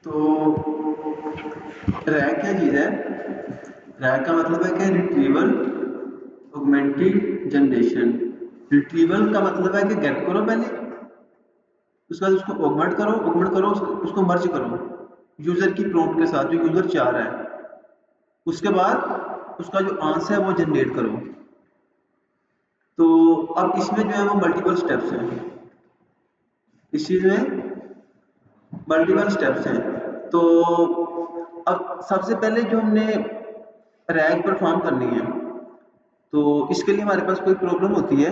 तो रैग क्या चीज़ है? रैग का मतलब है कि रिट्रीवल ऑगमेंटेड जनरेशन। रिट्रीवल का मतलब है कि गेट करो पहले, उसके बाद उसको ऑगमेंट करो, उसको मर्ज करो यूज़र की प्रॉम्प्ट के साथ जो यूज़र चाह रहा है। उसके बाद उसका जो आंसर है वो जनरेट करो। तो अब इसमें जो है वो मल्टीपल स्टेप्स हैं, इस चीज़ में मल्टीपल स्टेप्स हैं। तो अब सबसे पहले जो हमने रैग परफॉर्म करनी है, तो इसके लिए हमारे पास कोई प्रॉब्लम होती है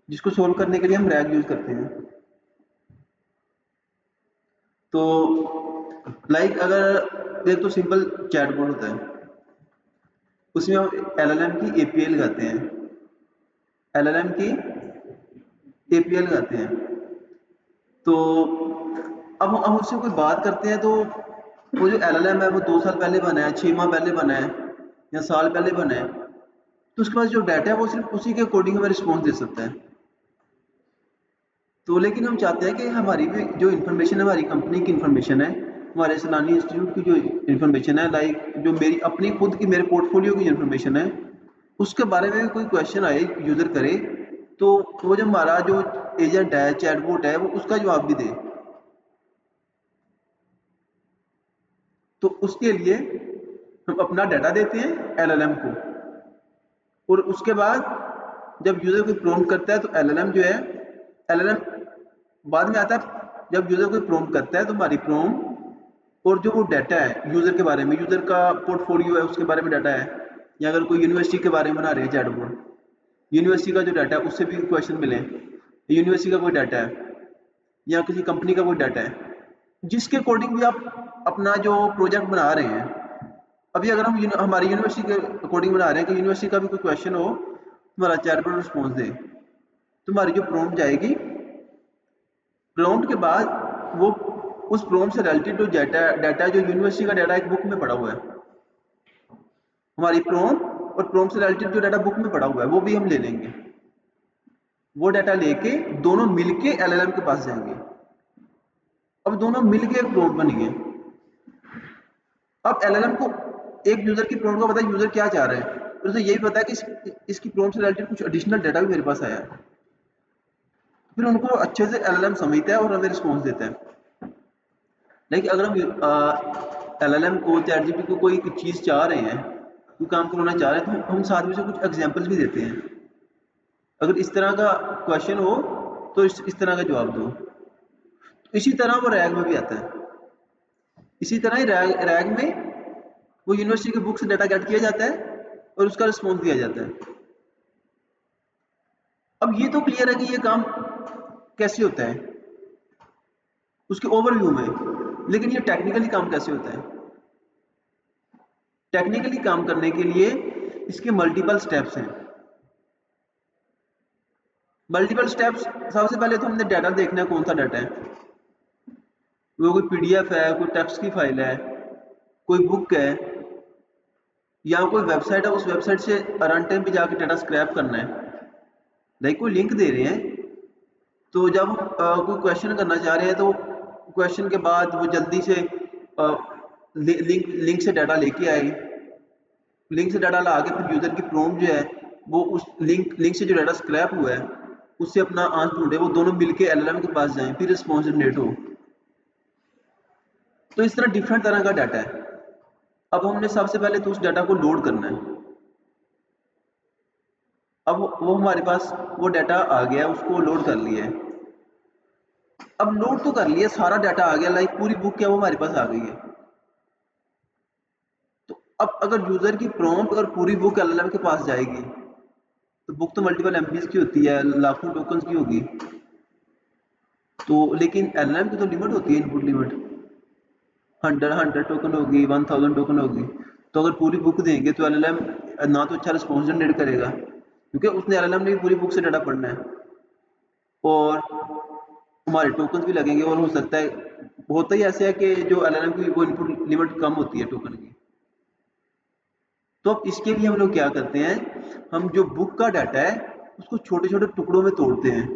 जिसको सोल्व करने के लिए हम रैग यूज करते हैं। तो लाइक अगर एक तो सिंपल चैटबॉट होता है, उसमें हम एलएलएम की एपीआई लगाते हैं, एलएलएम की एपीआई लगाते हैं। तो अब हम उससे कोई बात करते हैं, तो वो जो एलएलएम है वो 2 साल पहले बना है, 6 माह पहले बना है या साल पहले बना है, तो उसके पास जो डाटा है वो सिर्फ उसी के अकॉर्डिंग हमें रिस्पॉन्स दे सकता है। तो लेकिन हम चाहते हैं कि हमारी भी जो इन्फॉर्मेशन है, हमारी कंपनी की इन्फॉर्मेशन है, हमारे सैलानी इंस्टीट्यूट की जो इन्फॉर्मेशन है, लाइक जो मेरी अपनी खुद की मेरे पोर्टफोलियो की इन्फॉर्मेशन है, उसके बारे में भी कोई क्वेश्चन आए यूज़र करे, तो वो जो हमारा जो एजेंट है, चैटबॉट है, वो उसका जवाब भी दे। तो उसके लिए हम अपना डाटा देते हैं एलएलएम को, और उसके बाद जब यूज़र कोई प्रॉम्प्ट करता है तो एलएलएम जो है, एलएलएम बाद में आता है। जब यूज़र कोई प्रॉम्प्ट करता है तो हमारी प्रॉम्प्ट और जो वो डाटा है यूज़र के बारे में, यूज़र का पोर्टफोलियो है उसके बारे में डाटा है, या अगर कोई यूनिवर्सिटी के बारे में बना रहे हैं चैटबॉट, यूनिवर्सिटी का जो डाटा है उससे भी क्वेश्चन मिले, यूनिवर्सिटी का कोई डाटा है या किसी कंपनी का कोई डाटा है, जिसके अकॉर्डिंग भी आप अपना जो प्रोजेक्ट बना रहे हैं। अभी अगर हम हमारी यूनिवर्सिटी के अकॉर्डिंग बना रहे हैं कि यूनिवर्सिटी का भी कोई क्वेश्चन हो, हमारा चैटबॉट रिस्पॉन्स दे, तो हमारी जो प्रॉम्प्ट जाएगी, प्रॉम्प्ट के बाद वो उस प्रॉम्प्ट से रिलेटेड जो डाटा जो यूनिवर्सिटी का डाटा एक बुक में पड़ा हुआ है, हमारी प्रॉम्प्ट और प्रॉम्प्ट से रिलेटेड जो डाटा बुक में पड़ा हुआ है वो भी हम ले लेंगे। वो डाटा लेके दोनों मिलके एलएलएम के पास जाएंगे। अब दोनों मिलके एक प्रॉम्प्ट बनी है। अब एलएलएम को एक यूजर की प्रॉम्प्ट को पता है यूजर क्या चाह रहा है, तो उसे यही पता है कि इसकी प्रॉम्प्ट से रिलेटेड कुछ एडिशनल डाटा भी मेरे पास आया है। फिर उनको अच्छे से एलएलएम समझता है और हमें रिस्पॉन्स देता है। लेकिन अगर हम एलएलएम को, चैटजीपीटी को कोई चीज़ चाह रहे हैं, कोई काम करवाना चाह रहे हैं, तो हम साथ में से कुछ एग्जांपल्स भी देते हैं। अगर इस तरह का क्वेश्चन हो तो इस तरह का जवाब दो। तो इसी तरह वो रैग में भी आता है। इसी तरह ही रैग में वो यूनिवर्सिटी की बुक से डाटा गेट किया जाता है और उसका रिस्पॉन्स दिया जाता है। अब ये तो क्लियर है कि ये काम कैसे होता है उसके ओवरव्यू में, लेकिन ये टेक्निकली काम कैसे होता है? टेक्निकली काम करने के लिए इसके मल्टीपल स्टेप्स हैं। मल्टीपल स्टेप्स, सबसे पहले तो हमने डाटा देखना है, कौन सा डाटा है। वो कोई पीडीएफ है, कोई टेक्स्ट की फाइल है, कोई बुक है, या कोई वेबसाइट है, उस वेबसाइट से रन टाइम पे जाके डाटा स्क्रैप करना है। लाइक कोई लिंक दे रहे हैं, तो जब कोई क्वेश्चन करना चाह रहे हैं, तो क्वेश्चन के बाद वो जल्दी से लिंक से डाटा लेके आए, लिंक से डाटा ला के फिर यूज़र की प्रॉम्प्ट जो है वो उस लिंक से जो डाटा स्क्रैप हुआ है उससे अपना आंसर ढूंढे, वो दोनों मिलके एलएलएम के पास जाएं, फिर रिस्पॉन्स जनरेट हो। तो इस तरह डिफरेंट तरह का डाटा है। अब हमने सबसे पहले तो उस डाटा को लोड करना है। अब वो हमारे पास वो डाटा आ गया, उसको लोड कर लिया है। अब लोड तो कर लिया, सारा डाटा आ गया, लाइक पूरी बुक क्या वो हमारे पास आ गई है। तो अब अगर यूजर की प्रॉम्प्ट और पूरी बुक एलएलएम के पास जाएगी, तो बुक तो मल्टीपल एमबीज की होती है, लाखों टोकन्स की होगी। तो लेकिन एलएलएम की तो लिमिट होती है, इनपुट लिमिट 100 टोकन होगी, 1000 टोकन होगी। तो अगर पूरी बुक देंगे तो एलएलएम ना तो अच्छा रिस्पॉन्स जनरेट करेगा, क्योंकि उसने एलएलएम ने पूरी बुक से डाटा पढ़ना है, और हमारे टोकन भी लगेंगे, और हो सकता है, होता ही ऐसे है कि जो एलएलएम की वो इनपुट लिमिट कम होती है टोकन की। तो अब इसके लिए हम लोग क्या करते हैं, हम जो बुक का डाटा है उसको छोटे छोटे टुकड़ों में तोड़ते हैं।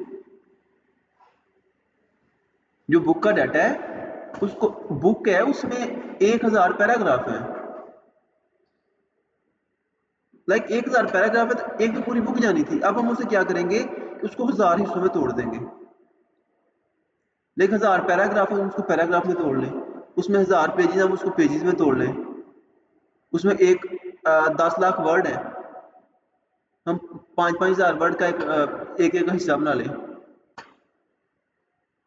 जो बुक का डाटा है उसको बुक है, उसमें 1000 पैराग्राफ है, लाइक 1000 पैराग्राफ है, तो एक तो पूरी बुक जानी थी। अब हम उसे क्या करेंगे, उसको 1000 हिस्सों में तोड़ देंगे। लाइक 1000 पैराग्राफ है, हम उसको पैराग्राफ में तोड़ लें, उसमें 1000 पेजेस हम उसको पेजेस में तोड़ लें, उसमें 10 लाख वर्ड है, हम 5,000 वर्ड का एक एक हिस्सा बना लें।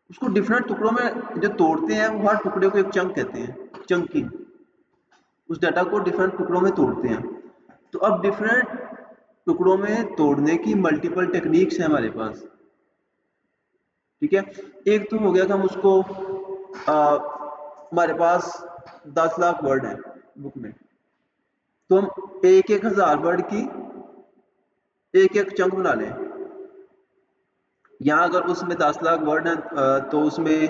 उसको डिफरेंट टुकड़ों में जो तोड़ते हैं, वो हर टुकड़े को एक चंक कहते हैं, चंकिंग। उस डाटा को डिफरेंट टुकड़ों में तोड़ते हैं। तो अब डिफरेंट टुकड़ों में तोड़ने की मल्टीपल टेक्निक्स हैं हमारे पास, ठीक है। एक तो हो गया कि हम उसको हमारे पास 10 लाख वर्ड है बुक में, तो हम एक एक 1000 वर्ड की एक एक चंक बना लें। यहाँ अगर उसमें 10 लाख वर्ड हैं, तो उसमें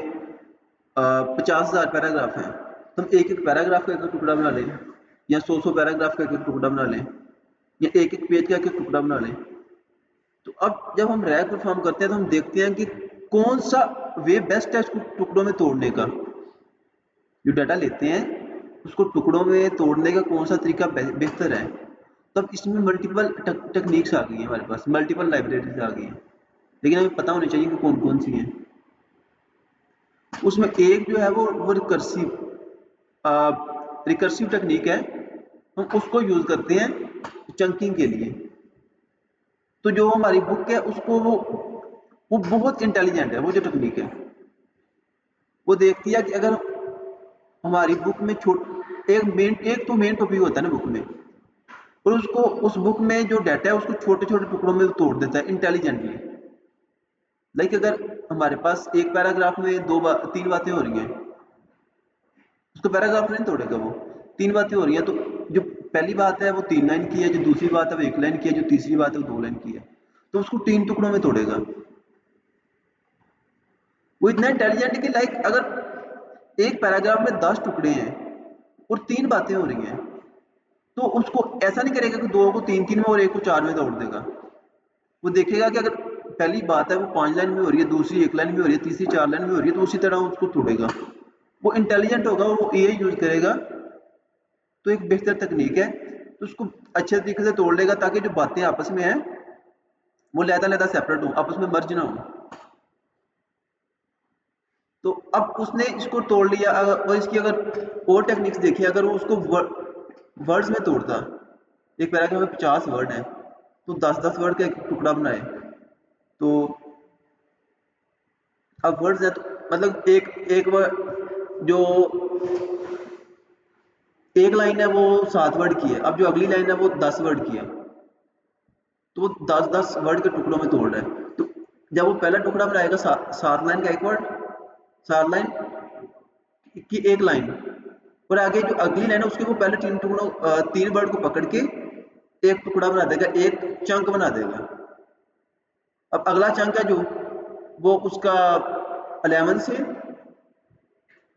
50,000 पैराग्राफ हैं, तो हम एक एक पैराग्राफ का एक टुकड़ा बना लें, या 100 पैराग्राफ का एक टुकड़ा बना लें, या एक एक पेज का एक टुकड़ा बना लें। तो अब जब हम रैग परफॉर्म करते हैं, तो हम देखते हैं कि कौन सा वे बेस्ट है इसको टुकड़ों में तोड़ने का। जो डाटा लेते हैं उसको टुकड़ों में तोड़ने का कौन सा तरीका बेहतर है। तब इसमें मल्टीपल टेक्निक्स आ गई हैं हमारे पास, मल्टीपल लाइब्रेरीज आ गई हैं, लेकिन हमें पता होनी चाहिए कि कौन कौन सी हैं। उसमें एक जो है वो रिकर्सिव टेक्निक है, हम उसको यूज करते हैं चंकिंग के लिए। तो जो हमारी बुक है उसको वो बहुत इंटेलिजेंट है, वो जो टेक्निक है वो देखती है कि अगर हमारी बुक में एक तो मेन टॉपिक होता है ना बुक में, और उसको उस बुक में जो डाटा है उसको छोटे छोटे टुकड़ों में तोड़ देता है इंटेलिजेंटली। लाइक अगर हमारे पास एक पैराग्राफ में 3 बातें हो रही हैं, उसको पैराग्राफ में नहीं तोड़ेगा, वो 3 बातें हो रही हैं, तो जो पहली बात है वो 3 लाइन की है, जो दूसरी बात है वो 1 लाइन की है, जो तीसरी बात है वो 2 लाइन की है, तो उसको 3 टुकड़ों में तोड़ेगा। वो इतना इंटेलिजेंट है कि लाइक अगर एक पैराग्राफ में 10 टुकड़े हैं और 3 बातें हो रही हैं, तो उसको ऐसा नहीं करेगा कि 2 को 3 में और 1 को 4 में तोड़ देगा। वो देखेगा कि अगर पहली बात है वो 5 लाइन में हो रही है, दूसरी 1 लाइन में हो रही है, तीसरी 4 लाइन में हो रही है, तो उसी तरह उसको तोड़ेगा। वो इंटेलिजेंट होगा, वो एआई यूज करेगा, तो एक बेहतर तकनीक है। तो उसको अच्छे तरीके से तोड़ लेगा ताकि जो बातें आपस में हैं वो लहदा सेपरेट हो, आपस में मर्ज ना हो। तो अब उसने इसको तोड़ लिया, और इसकी अगर और टेक्निक्स देखिए, अगर वो उसको वर्ड्स में तोड़ता, एक पैराग्राफ में 50 वर्ड है, तो 10-10 वर्ड का एक टुकड़ा बनाए, तो अब वर्ड्स है तो मतलब एक एक वर्ड, जो एक लाइन है वो 7 वर्ड की है, अब जो अगली लाइन है वो 10 वर्ड की है, तो वो 10-10 वर्ड के टुकड़ों में तोड़ रहा है। तो जब वो पहला टुकड़ा बनाएगा 7 लाइन का एक वर्ड, 7 लाइन की एक लाइन, और आगे जो अगली लाइन है उसके वो पहले 3 वर्ड को पकड़ के एक टुकड़ा बना देगा, एक चंक बना देगा। अब अगला चंक है जो वो उसका 11 से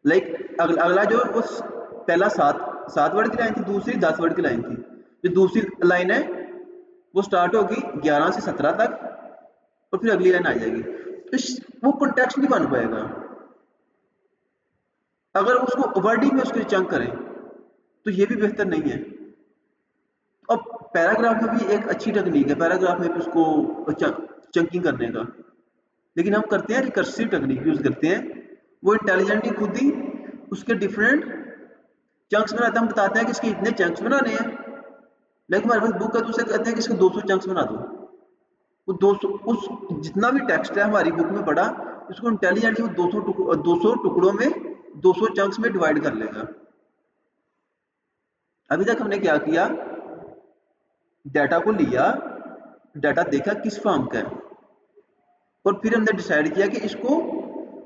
लाइक अगला जो वो पहला 7 वर्ड की लाइन थी, दूसरी 10 वर्ड की लाइन थी, जो दूसरी लाइन है वो स्टार्ट होगी 11 से 17 तक, और फिर अगली लाइन आ जाएगी। तो वो कॉन्टेक्स्ट नहीं बन पाएगा अगर उसको वर्डिंग में उसको चंक करें, तो ये भी बेहतर नहीं है। अब पैराग्राफ में भी एक अच्छी टेक्निक है, पैराग्राफ में भी उसको चंकिंग करने का, लेकिन हम करते हैं रिकर्सिव टेक्निक यूज करते हैं। वो इंटेलिजेंटली खुद ही उसके डिफरेंट चंक्स बनाते हैं, हम बताते हैं कि इसके इतने चंक्स बनाने हैं, लेकिन हमारे पास बुक है तो उसे कहते हैं कि इसके 200 चंक्स बना दो। वो 200 उस जितना भी टेक्स्ट है हमारी बुक में पड़ा, उसको इंटेलिजेंटली वो 200 टुकड़ों में 200 चंक्स में डिवाइड कर लेगा। अभी तक हमने क्या किया, डाटा को लिया, डाटा देखा किस फॉर्म का है, और फिर हमने डिसाइड किया कि इसको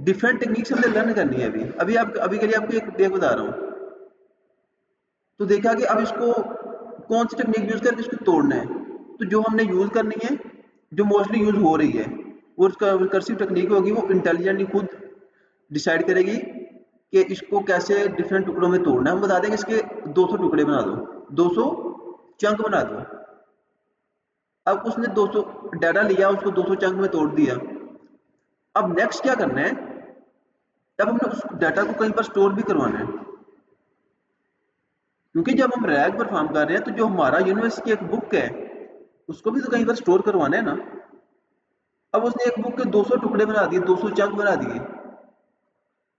डिफरेंट टेक्निक से हमने लर्न करनी है। अभी के लिए आपको एक बता रहा हूँ। तो देखा कि अब इसको कौन सी टेक्निक यूज करके इसको तोड़ना है, तो जो हमने यूज करनी है, जो मोस्टली यूज हो रही है, वो उसका रिकर्सिव टेक्निक होगी। वो इंटेलिजेंटली खुद डिसाइड करेगी कि इसको कैसे डिफरेंट टुकड़ों में तोड़ना है। हम बता दें कि इसके 200 टुकड़े बना दो, 200 चंक बना दो। अब उसने 200 डाटा लिया, उसको 200 चंक में तोड़ दिया। अब नेक्स्ट क्या करना है, अब हमने उस डाटा को कहीं पर स्टोर भी करवाना है, क्योंकि जब हम रैग परफॉर्म कर रहे हैं तो जो हमारा यूनिवर्सिटी की एक बुक है उसको भी तो कहीं पर स्टोर करवाना है ना। अब उसने एक बुक के 200 टुकड़े बना दिए, 200 चंक बना दिए।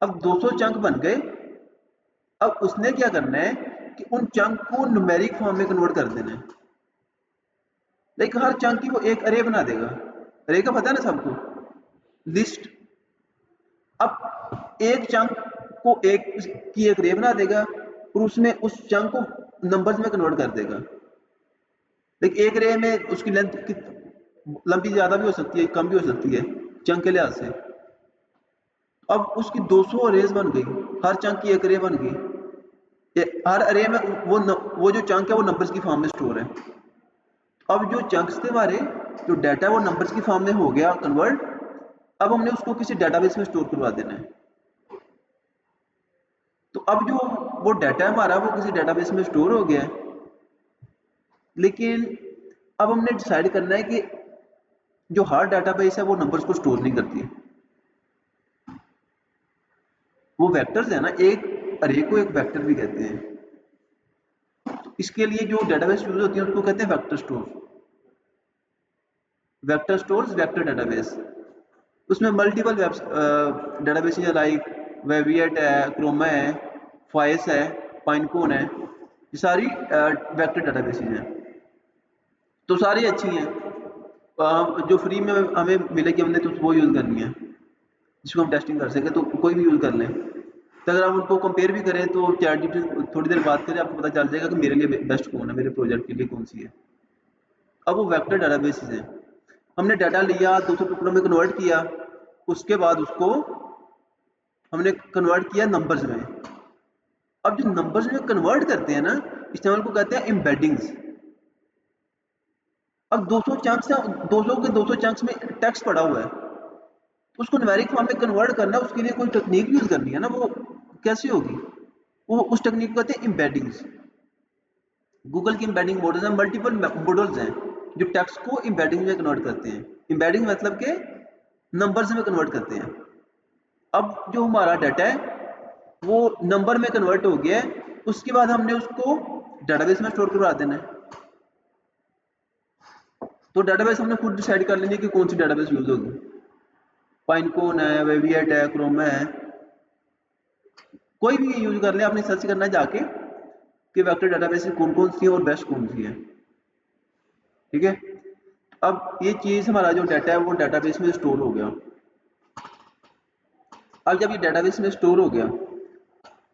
अब 200 चंक बन गए। अब उसने क्या करना है कि उन चंक को न्यूमेरिक फॉर्म में कन्वर्ट कर देना है। लाइक हर चंक की वो एक अरे बना देगा। अरे का पता है ना सबको, लिस्ट। अब एक चंक को एक की एक रे बना देगा और उसमें उस चंक को नंबर्स में कन्वर्ट कर देगा। लेकिन एक रे में उसकी लेंथ लंबी ज्यादा भी हो सकती है, कम भी हो सकती है चंक के लिहाज से। अब उसकी 200 अरेज बन गई, हर चंक की एक अरे बन गई। हर अरे में वो जो चंक है वो नंबर्स की फॉर्म में स्टोर है। अब जो चंक्स थे हमारे, जो डाटा वो नंबर्स की फॉर्म में हो गया कन्वर्ट। अब हमने उसको किसी डाटाबेस में स्टोर करवा देना है। तो अब जो वो डाटा है हमारा वो किसी डाटाबेस में स्टोर हो गया है। लेकिन अब हमने डिसाइड करना है कि जो हर डाटाबेस है वो नंबर्स को स्टोर नहीं करती। वो वेक्टर्स है ना, एक अरे को एक वेक्टर भी कहते हैं। इसके लिए जो डाटाबेस यूज होती है उसको कहते हैं vector store. Vector stores, vector database. उसमें मल्टीपल डाटाबेस है, लाइक वेविएट है, क्रोमा है, फाइस है, पाइनकोन है। ये सारी वेक्टर डाटाबेस हैं। तो सारी अच्छी हैं। जो फ्री में हमें मिलेगी हमने तो वो यूज़ करनी है, जिसको हम टेस्टिंग कर सकें, तो कोई भी यूज़ कर लें। तो अगर हम उनको कंपेयर भी करें तो चैटजीपीटी थोड़ी देर बात करें आपको पता चल जाएगा कि मेरे लिए बेस्ट कौन है, मेरे प्रोजेक्ट के लिए कौन सी है। अब वो वेक्टर डाटाबेस हैं। हमने डाटा लिया, 200 टुकड़ों में कन्वर्ट किया, उसके बाद उसको हमने कन्वर्ट किया नंबर्स में। अब जो नंबर्स में कन्वर्ट करते हैं ना, इस्तेमाल को कहते हैं एम्बेडिंग्स। अब 200 चंक्स है, 200 के 200 चंक्स में टेक्स्ट पड़ा हुआ है, तो उसको न्यूमेरिक फॉर्म में कन्वर्ट करना, उसके लिए कोई टेक्निक यूज करनी है ना। वो कैसे होगी? वो उस टेक्निक को कहते हैं एम्बेडिंग्स। गूगल की एम्बेडिंग मॉडल्स हैं, मल्टीपल मॉडल्स हैं जो टेक्स्ट को एम्बेडिंग में कन्वर्ट करते हैं। एम्बेडिंग मतलब के नंबर्स में कन्वर्ट करते हैं। अब जो हमारा डाटा है वो नंबर में कन्वर्ट हो गया है, उसके बाद हमने उसको डाटाबेस में स्टोर करवा देना है। तो डाटाबेस हमने खुद डिसाइड कर लेनी है कि कौन सी डाटाबेस यूज होगी। पाइनकोन है, वेविएट है, क्रोमा है, कोई भी यूज कर ले। आपने सर्च करना है जाके कि वेक्टर डाटाबेस कौन कौन सी है और बेस्ट कौन सी है। ठीक है। अब ये चीज हमारा जो डाटा है वो डाटाबेस में स्टोर हो गया। अब जब ये डाटाबेस में स्टोर हो गया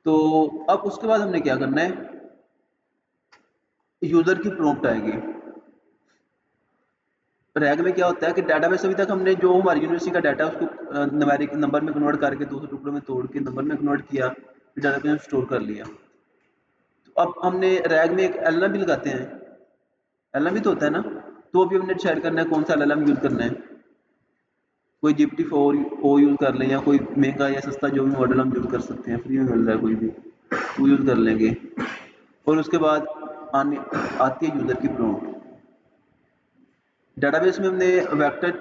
तो अब उसके बाद हमने क्या करना है, यूजर की प्रॉम्प्ट आएगी। रैग में क्या होता है कि डाटाबेस अभी तक हमने जो हमारी यूनिवर्सिटी का डाटा है उसको न्यूमेरिक नंबर में कन्वर्ट करके 200 टुकड़ों में तोड़ के नंबर में कन्वर्ट किया, फिर डाटाबेस में स्टोर कर लिया। तो अब हमने रैग में एक एलएलएम भी लगाते हैं। एलएलएम भी तो होता है ना। तो अभी हमने डिसाइड करना है कौन सा एलएलएम यूज करना है। कोई GPT-4 ओ यूज कर लें या कोई महंगा या सस्ता जो भी मॉडल हम यूज कर सकते हैं, फ्री में मिल रहा है कोई भी, वो यूज कर लेंगे। और उसके बाद आने आती है यूजर की प्रॉम्प्ट। डाटाबेस में हमने वेक्टर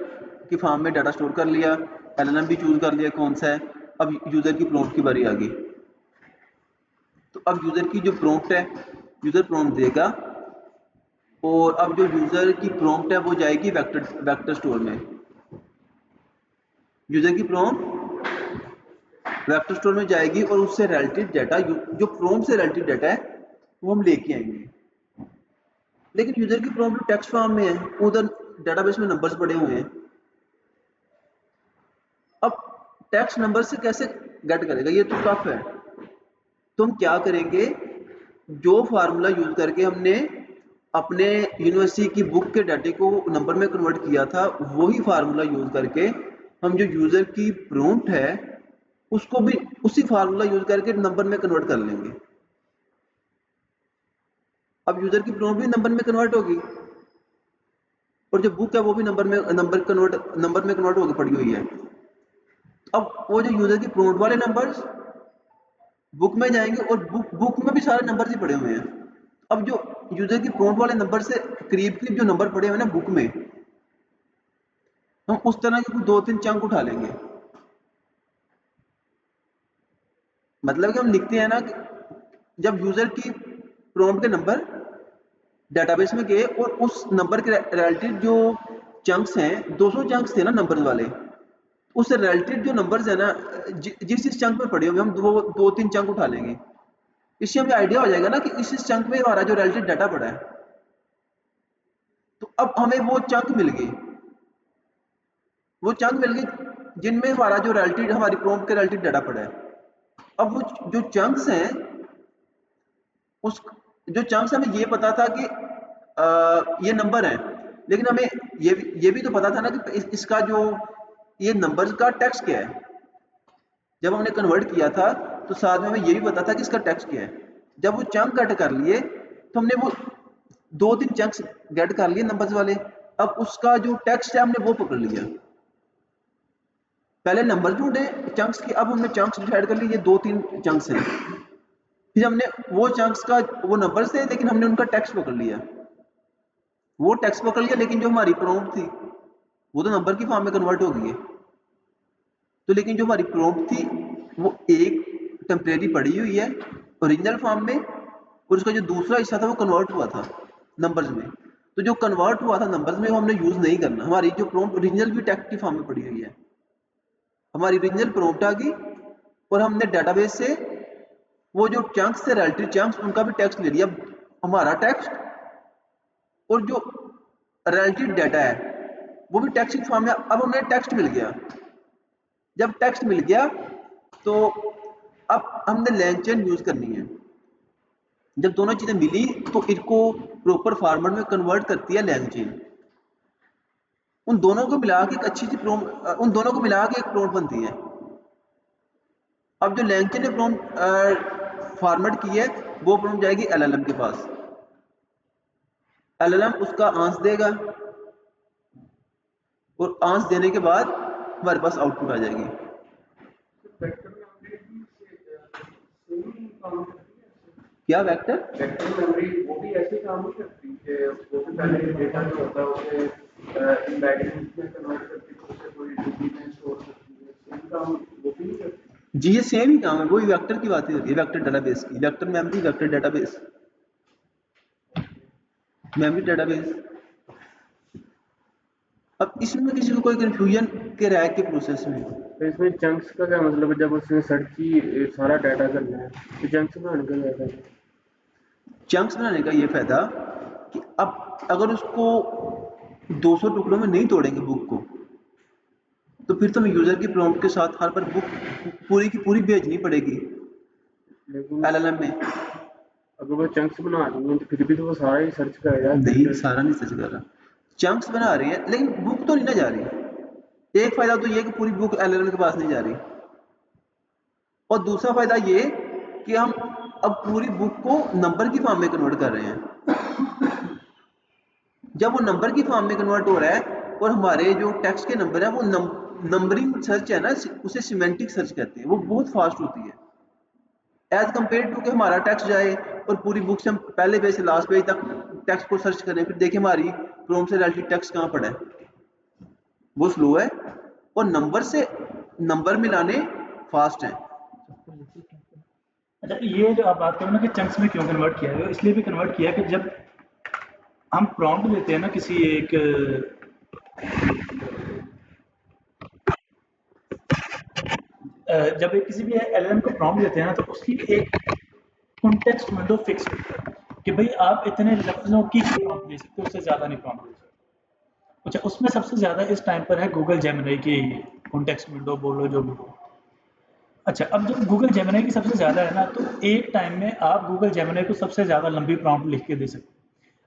की फॉर्म में डाटा स्टोर कर लिया, एलएलएम भी चूज कर लिया कौन सा है। अब यूजर की प्रॉम्प्ट की बारी आ गई। तो अब यूजर की जो प्रॉम्प्ट है, यूजर प्रॉम्प्ट देगा और अब जो यूजर की प्रॉम्प्ट है वो जाएगी वेक्टर वेक्टर स्टोर में। यूजर की प्रॉम्प्ट वेक्टर स्टोर में जाएगी और उससे रिलेटेड डाटा, जो प्रॉम्प्ट से रिलेटेड डाटा है वो हम लेके आएंगे। लेकिन यूजर की प्रॉम्प्ट टेक्स्ट फॉर्म में है, उधर डाटाबेस में नंबर्स पड़े हुए हैं। अब टेक्स्ट नंबर से कैसे गेट करेगा, ये तो टफ है। तो हम क्या करेंगे, जो फार्मूला यूज करके हमने अपने यूनिवर्सिटी की बुक के डाटे को नंबर में कन्वर्ट किया था, वही फार्मूला यूज करके हम जो यूजर की प्रॉम्प्ट है उसको भी उसी फार्मूला यूज करके नंबर में कन्वर्ट कर लेंगे। अब यूजर की प्रॉम्प्ट भी नंबर में कन्वर्ट होगी और जो बुक है वो भी नंबर में कन्वर्ट होकर पड़ी हुई है। अब वो जो यूजर की प्रॉम्प्ट वाले नंबर्स बुक में जाएंगे और बुक में भी सारे नंबर ही पड़े हुए हैं। अब जो यूजर की प्रॉम्प्ट वाले नंबर से करीब करीब जो नंबर पड़े हुए हैं ना बुक में, हम उस तरह के कुछ 2-3 चंक उठा लेंगे। मतलब कि हम लिखते हैं ना कि जब यूजर की प्रॉम्प्ट के नंबर डेटाबेस में गए और उस नंबर के रिलेटेड जो चंक्स हैं 200 चंक्स थे ना नंबर्स वाले, उस रिलेटेड जो नंबर्स है ना जिस चंक में पड़े होंगे हम दो तीन चंक उठा लेंगे। इससे हमें आइडिया हो जाएगा ना कि इस चंक में हमारा जो रिलेटेड डाटा पड़ा है। तो अब हमें वो चंक मिल गए जिनमें हमारा जो रिलेटेड हमारी प्रॉम्प्ट के रिलेटेड डाटा पड़ा है। अब वो जो चंक्स हैं उस जो चंक्स हमें ये पता था कि ये नंबर है, लेकिन हमें ये भी तो पता था ना कि इसका जो ये नंबर्स का टेक्स्ट क्या है। जब हमने कन्वर्ट किया था तो साथ में हमें ये भी पता था कि इसका टेक्स्ट क्या है। जब वो चंक कट कर लिए तो हमने वो दो तीन चंक्स गेट कर लिए नंबर्स वाले। अब उसका जो टेक्स्ट है हमने वो पकड़ लिया। पहले नंबर ढूंढे चंक्स की, अब हमने चंक्स डिसाइड कर लिए ये दो तीन चंक्स हैं। फिर हमने वो चंक्स का वो नंबर्स थे लेकिन हमने उनका टेक्स्ट पकड़ लिया। वो टेक्स्ट पकड़ लिया लेकिन जो हमारी प्रॉम्प्ट थी वो तो नंबर की फॉर्म में कन्वर्ट हो गई है। तो लेकिन जो हमारी प्रॉम्प्ट थी वो एक टेम्परेरी पड़ी हुई है ओरिजिनल फॉर्म में, और उसका जो दूसरा हिस्सा था वो कन्वर्ट हुआ था नंबर्स में। तो जो कन्वर्ट हुआ था नंबर्स में वो हमने यूज नहीं करना। हमारी जो प्रॉम्प्ट ओरिजिनल भी टेक्स्ट की फॉर्म में पड़ी हुई है, हमारी ओरिजिनल प्रॉम्प्ट आ गई और हमने डेटाबेस से वो जो चंक्स थे रिलेटेड चंक्स उनका भी टेक्स्ट ले लिया। हमारा टेक्स्ट और जो रिलेटेड डाटा है वो भी टेक्स्ट की फॉर्म में। अब हमें टेक्स्ट मिल गया। जब टेक्स्ट मिल गया तो अब हमने लैंग चेन यूज करनी है। जब दोनों चीजें मिली तो इनको प्रॉपर फॉर्मेट में कन्वर्ट करती है लैंग चेन। उन दोनों को मिला के एक अच्छी सी उन दोनों को मिला के एक प्रॉम्प्ट बनती है। अब जो लैंग चेन ने प्रॉम्प्ट फॉर्मेट की है वो प्रॉम्प्ट जाएगी एलएलएम के पास। एलएलएम उसका आंसर देगा और आंसर देने के बाद हमारे पास आउटपुट आ जाएगी। क्या वेक्टर मेमोरी वो भी ऐसे काम नहीं करती कि वो भी पहले डेटा जो होता है उसे इनडायरेक्टली में कन्वर्ट करके उसे कोई डीबी में स्टोर करती है, सेम काम वो भी नहीं करती। जी ये सेम ही काम है, वही वेक्टर की बात ही होती है, वेक्टर डेटाबेस की, vector memory vector database memory database. अब इसमें किसी को कोई कंफ्यूजन के रहा है कि प्रोसेस में। तो इसमें चंक्स का क्या मतलब है? जब उसने सर्च की सारा डाटा करना है तो चंक्स में उनका क्या है? चंक्स बनाने का ये फायदा कि अब अगर उसको 200 टुकड़ों में नहीं तोड़ेंगे बुक को, तो फिर तो हमें यूजर की प्रॉम्प्ट के साथ हर बार बुक पूरी की पूरी भेजनी पड़ेगी लेकिन एलएलएम में। अगर वो चंक्स बना दूंगा तो फिर भी तो वो सारा ही सर्च करेगा नहीं, फिल्टर। सारा नहीं सच कर रहा। चंक्स बना रही है लेकिन बुक तो नहीं ना जा रही। एक फायदा तो ये कि पूरी बुक एलएलएम के पास नहीं जा रही, और दूसरा फायदा ये कि हम अब पूरी बुक को नंबर की फॉर्म में कन्वर्ट कर रहे हैं। जब वो नंबर की फॉर्म में कन्वर्ट हो रहा है और हमारे जो टेक्स्ट के नंबर है वो नंबरिंग सर्च है ना, उसे सिमेंटिक सर्च कहते हैं, वो बहुत फास्ट होती है एज कम्पेयर टू कि हमारा टेक्स्ट जाए और पूरी बुक से हम पहले पेज से लास्ट पेज तक टेक्स्ट को सर्च करें, फिर देखें हमारी क्रोम से रिलेटेड टेक्स्ट कहाँ पड़ा है। वो स्लो है, और नंबर से नंबर मिलाने फास्ट है। अच्छा, ये जो आप बात करो ना कि चंक्स में क्यों कन्वर्ट किया है, इसलिए भी कन्वर्ट किया है कि जब हम प्रॉम्प्ट देते हैं ना किसी एक जब एक किसी भी एलएलएम को प्रॉम्प्ट देते हैं ना तो उसकी एक कॉन्टेक्स्ट विंडो फिक्स होती है कि भाई आप इतने लफ्जों की प्रॉम्प्ट दे सकते हो, उससे ज़्यादा नहीं प्रॉम्प्ट दे सकते। अच्छा, उसमें सबसे ज़्यादा इस टाइम पर है गूगल जेमिनी की कॉन्टेक्स्ट विंडो, बोलो जो भी हो। अच्छा, अब जब गूगल जेमिनी की सबसे ज़्यादा है ना तो एक टाइम में आप गूगल जेमिनी को सबसे ज़्यादा लंबी प्रॉम्प्ट लिख के दे सकते हो।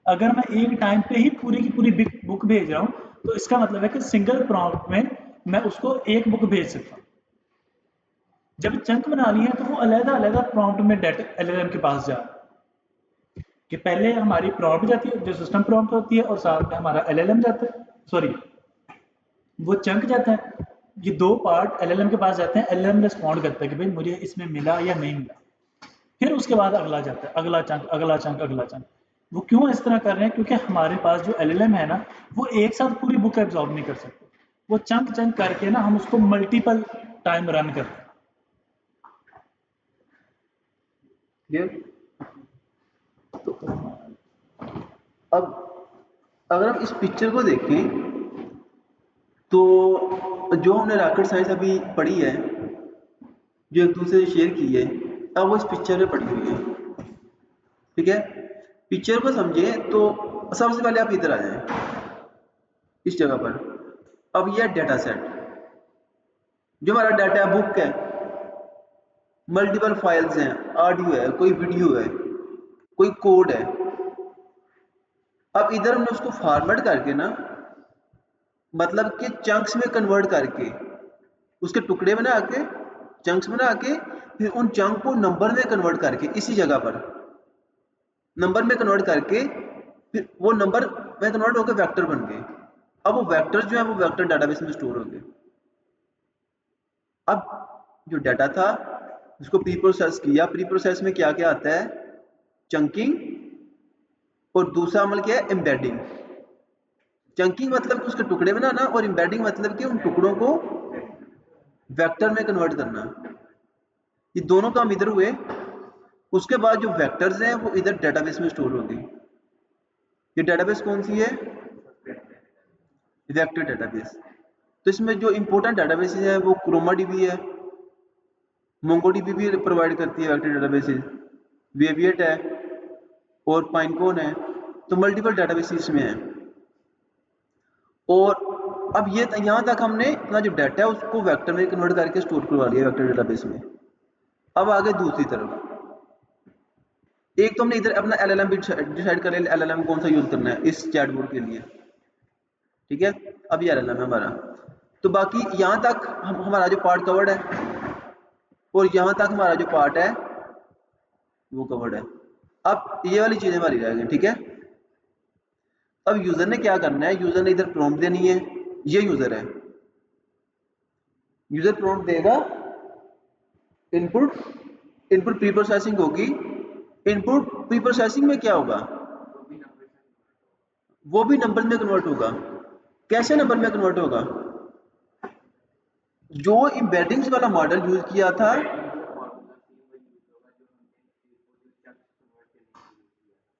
अगर मैं एक टाइम पे ही पूरी की पूरी बुक भेज रहा हूँ तो इसका मतलब है कि सिंगल प्रॉम्प्ट में मैं उसको एक बुक भेज सकता हूँ। जब चंक बना ली है तो वो अलग अलग प्रॉम्प्ट में डाटा एलएलएम के पास जा रहा है कि पहले हमारी प्रॉम्प्ट जाती है जो सिस्टम प्रॉम्प्ट होती है और साथ में हमारा एलएलएम जाता है, सॉरी वो चंक जाता है। ये दो पार्ट एलएलएम के पास जाते हैं, एलएलएम रिस्पॉन्ड करता है कि भाई मुझे इसमें मिला या नहीं मिला। फिर उसके बाद अगला जाता है, अगला चंक अगला चंक अगला चंक। वो क्यों इस तरह कर रहे हैं? क्योंकि हमारे पास जो एलएलएम है ना वो एक साथ पूरी बुक एब्जॉर्ब नहीं कर सकते। वो चंक चंक करके ना हम उसको मल्टीपल टाइम रन करते हैं। ये तो अब अगर हम इस पिक्चर को देखें तो जो हमने रॉकेट साइंस अभी पढ़ी है, जो एक दूसरे से शेयर की है, अब वो इस पिक्चर में पड़ी हुई है। ठीक है, पिक्चर को समझे तो सबसे पहले आप इधर आ जाएं इस जगह पर। अब यह डेटा सेट, जो हमारा डाटा बुक है, मल्टीपल फाइल्स हैं, ऑडियो है, कोई वीडियो है, कोई कोड है। अब इधर हमने उसको फॉर्मेट करके ना, मतलब कि चंक्स में कन्वर्ट करके, उसके टुकड़े बना के, चंक्स बना के, फिर उन चंक को नंबर में कन्वर्ट करके, इसी जगह पर नंबर में कन्वर्ट करके, फिर वो नंबर में कन्वर्ट होकर वेक्टर बन गए। अब वो वेक्टर जो है वो वेक्टर डाटाबेस में स्टोर हो गए। अब जो डाटा था उसको प्री प्रोसेस किया। प्री प्रोसेस में क्या क्या आता है? चंकिंग, और दूसरा अमल क्या है? एम्बेडिंग। चंकिंग मतलब कि उसके टुकड़े बनाना, और एम्बेडिंग मतलब कि उन टुकड़ों को वेक्टर में कन्वर्ट करना। ये दोनों काम इधर हुए। उसके बाद जो वेक्टर्स हैं वो इधर डेटाबेस में स्टोर हो गई। ये डेटाबेस कौन सी है? Vector database. तो इसमें जो इंपॉर्टेंट डेटाबेस है वो क्रोमाडीबी है, मोंगोडीबी भी प्रोवाइड करती है वेक्टर डेटाबेसेस, वेविएट है और पाइनकोन है। तो मल्टीपल डेटाबेस इसमें है। और अब ये यहाँ तक हमने अपना जो डाटा है उसको वेक्टर में कन्वर्ट करके स्टोर करवा लिया वेक्टर डेटाबेस में। अब आगे दूसरी तरफ, एक तो हमने इधर अपना एलएलएम भी डिसाइड कर लिया, एलएलएम कौन सा यूज करना है इस चैटबॉट के लिए। ठीक है, अब ये एलएलएम है हमारा। तो बाकी यहाँ तक हमारा जो पार्ट कवर्ड है, और यहाँ तक हमारा जो पार्ट है वो कवर्ड है। अब ये वाली चीजें हमारी रह गई। ठीक है, अब यूजर ने क्या करना है? यूजर ने इधर प्रॉम्प्ट देनी है। ये यूजर है, यूजर प्रॉम्प्ट देगा, इनपुट, इनपुट प्री प्रोसेसिंग होगी। इनपुट प्री प्रोसेसिंग में क्या होगा? वो भी नंबर में कन्वर्ट होगा। कैसे नंबर में कन्वर्ट होगा? जो एम्बेडिंग्स वाला मॉडल यूज किया था,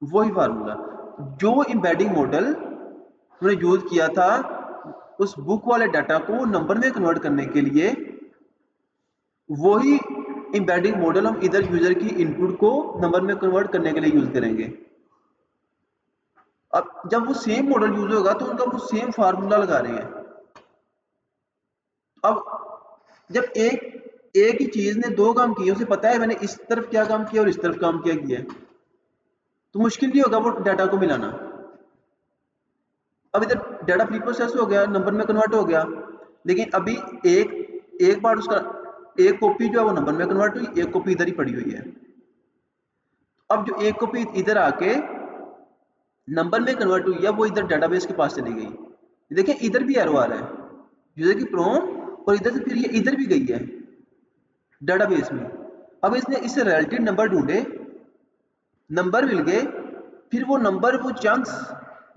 वही फार्मूला, जो एम्बेडिंग मॉडल उन्होंने यूज किया था उस बुक वाले डाटा को नंबर में कन्वर्ट करने के लिए, वही एम्बेडिंग मॉडल हम इधर यूजर की इनपुट को नंबर में कन्वर्ट करने के लिए यूज करेंगे। अब जब वो सेम मॉडल यूज होगा तो उनका वो सेम फार्मूला लगा रहे हैं। अब जब एक ही चीज ने दो काम किए, उसे पता है मैंने इस तरफ क्या काम किया और इस तरफ काम क्या किया, तो मुश्किल नहीं होगा वो डाटा को मिलाना। अब इधर डाटा प्री प्रोसेस हो गया, नंबर में कन्वर्ट हो गया, लेकिन अभी एक बार उसका एक कॉपी जो है वो नंबर में कन्वर्ट हुई, एक कॉपी इधर ही पड़ी हुई है। अब जो एक कॉपी इधर आके नंबर में कन्वर्ट हुई है वो इधर डेटाबेस के पास चली गई। देखिए इधर भी एरो आ रहा है यूजर की प्रॉम्प्ट, और इधर से फिर ये इधर भी गई है डेटाबेस में। अब इसने इससे रिलेटेड नंबर ढूंढे, नंबर मिल गए, फिर वो नंबर, वो चंक्स,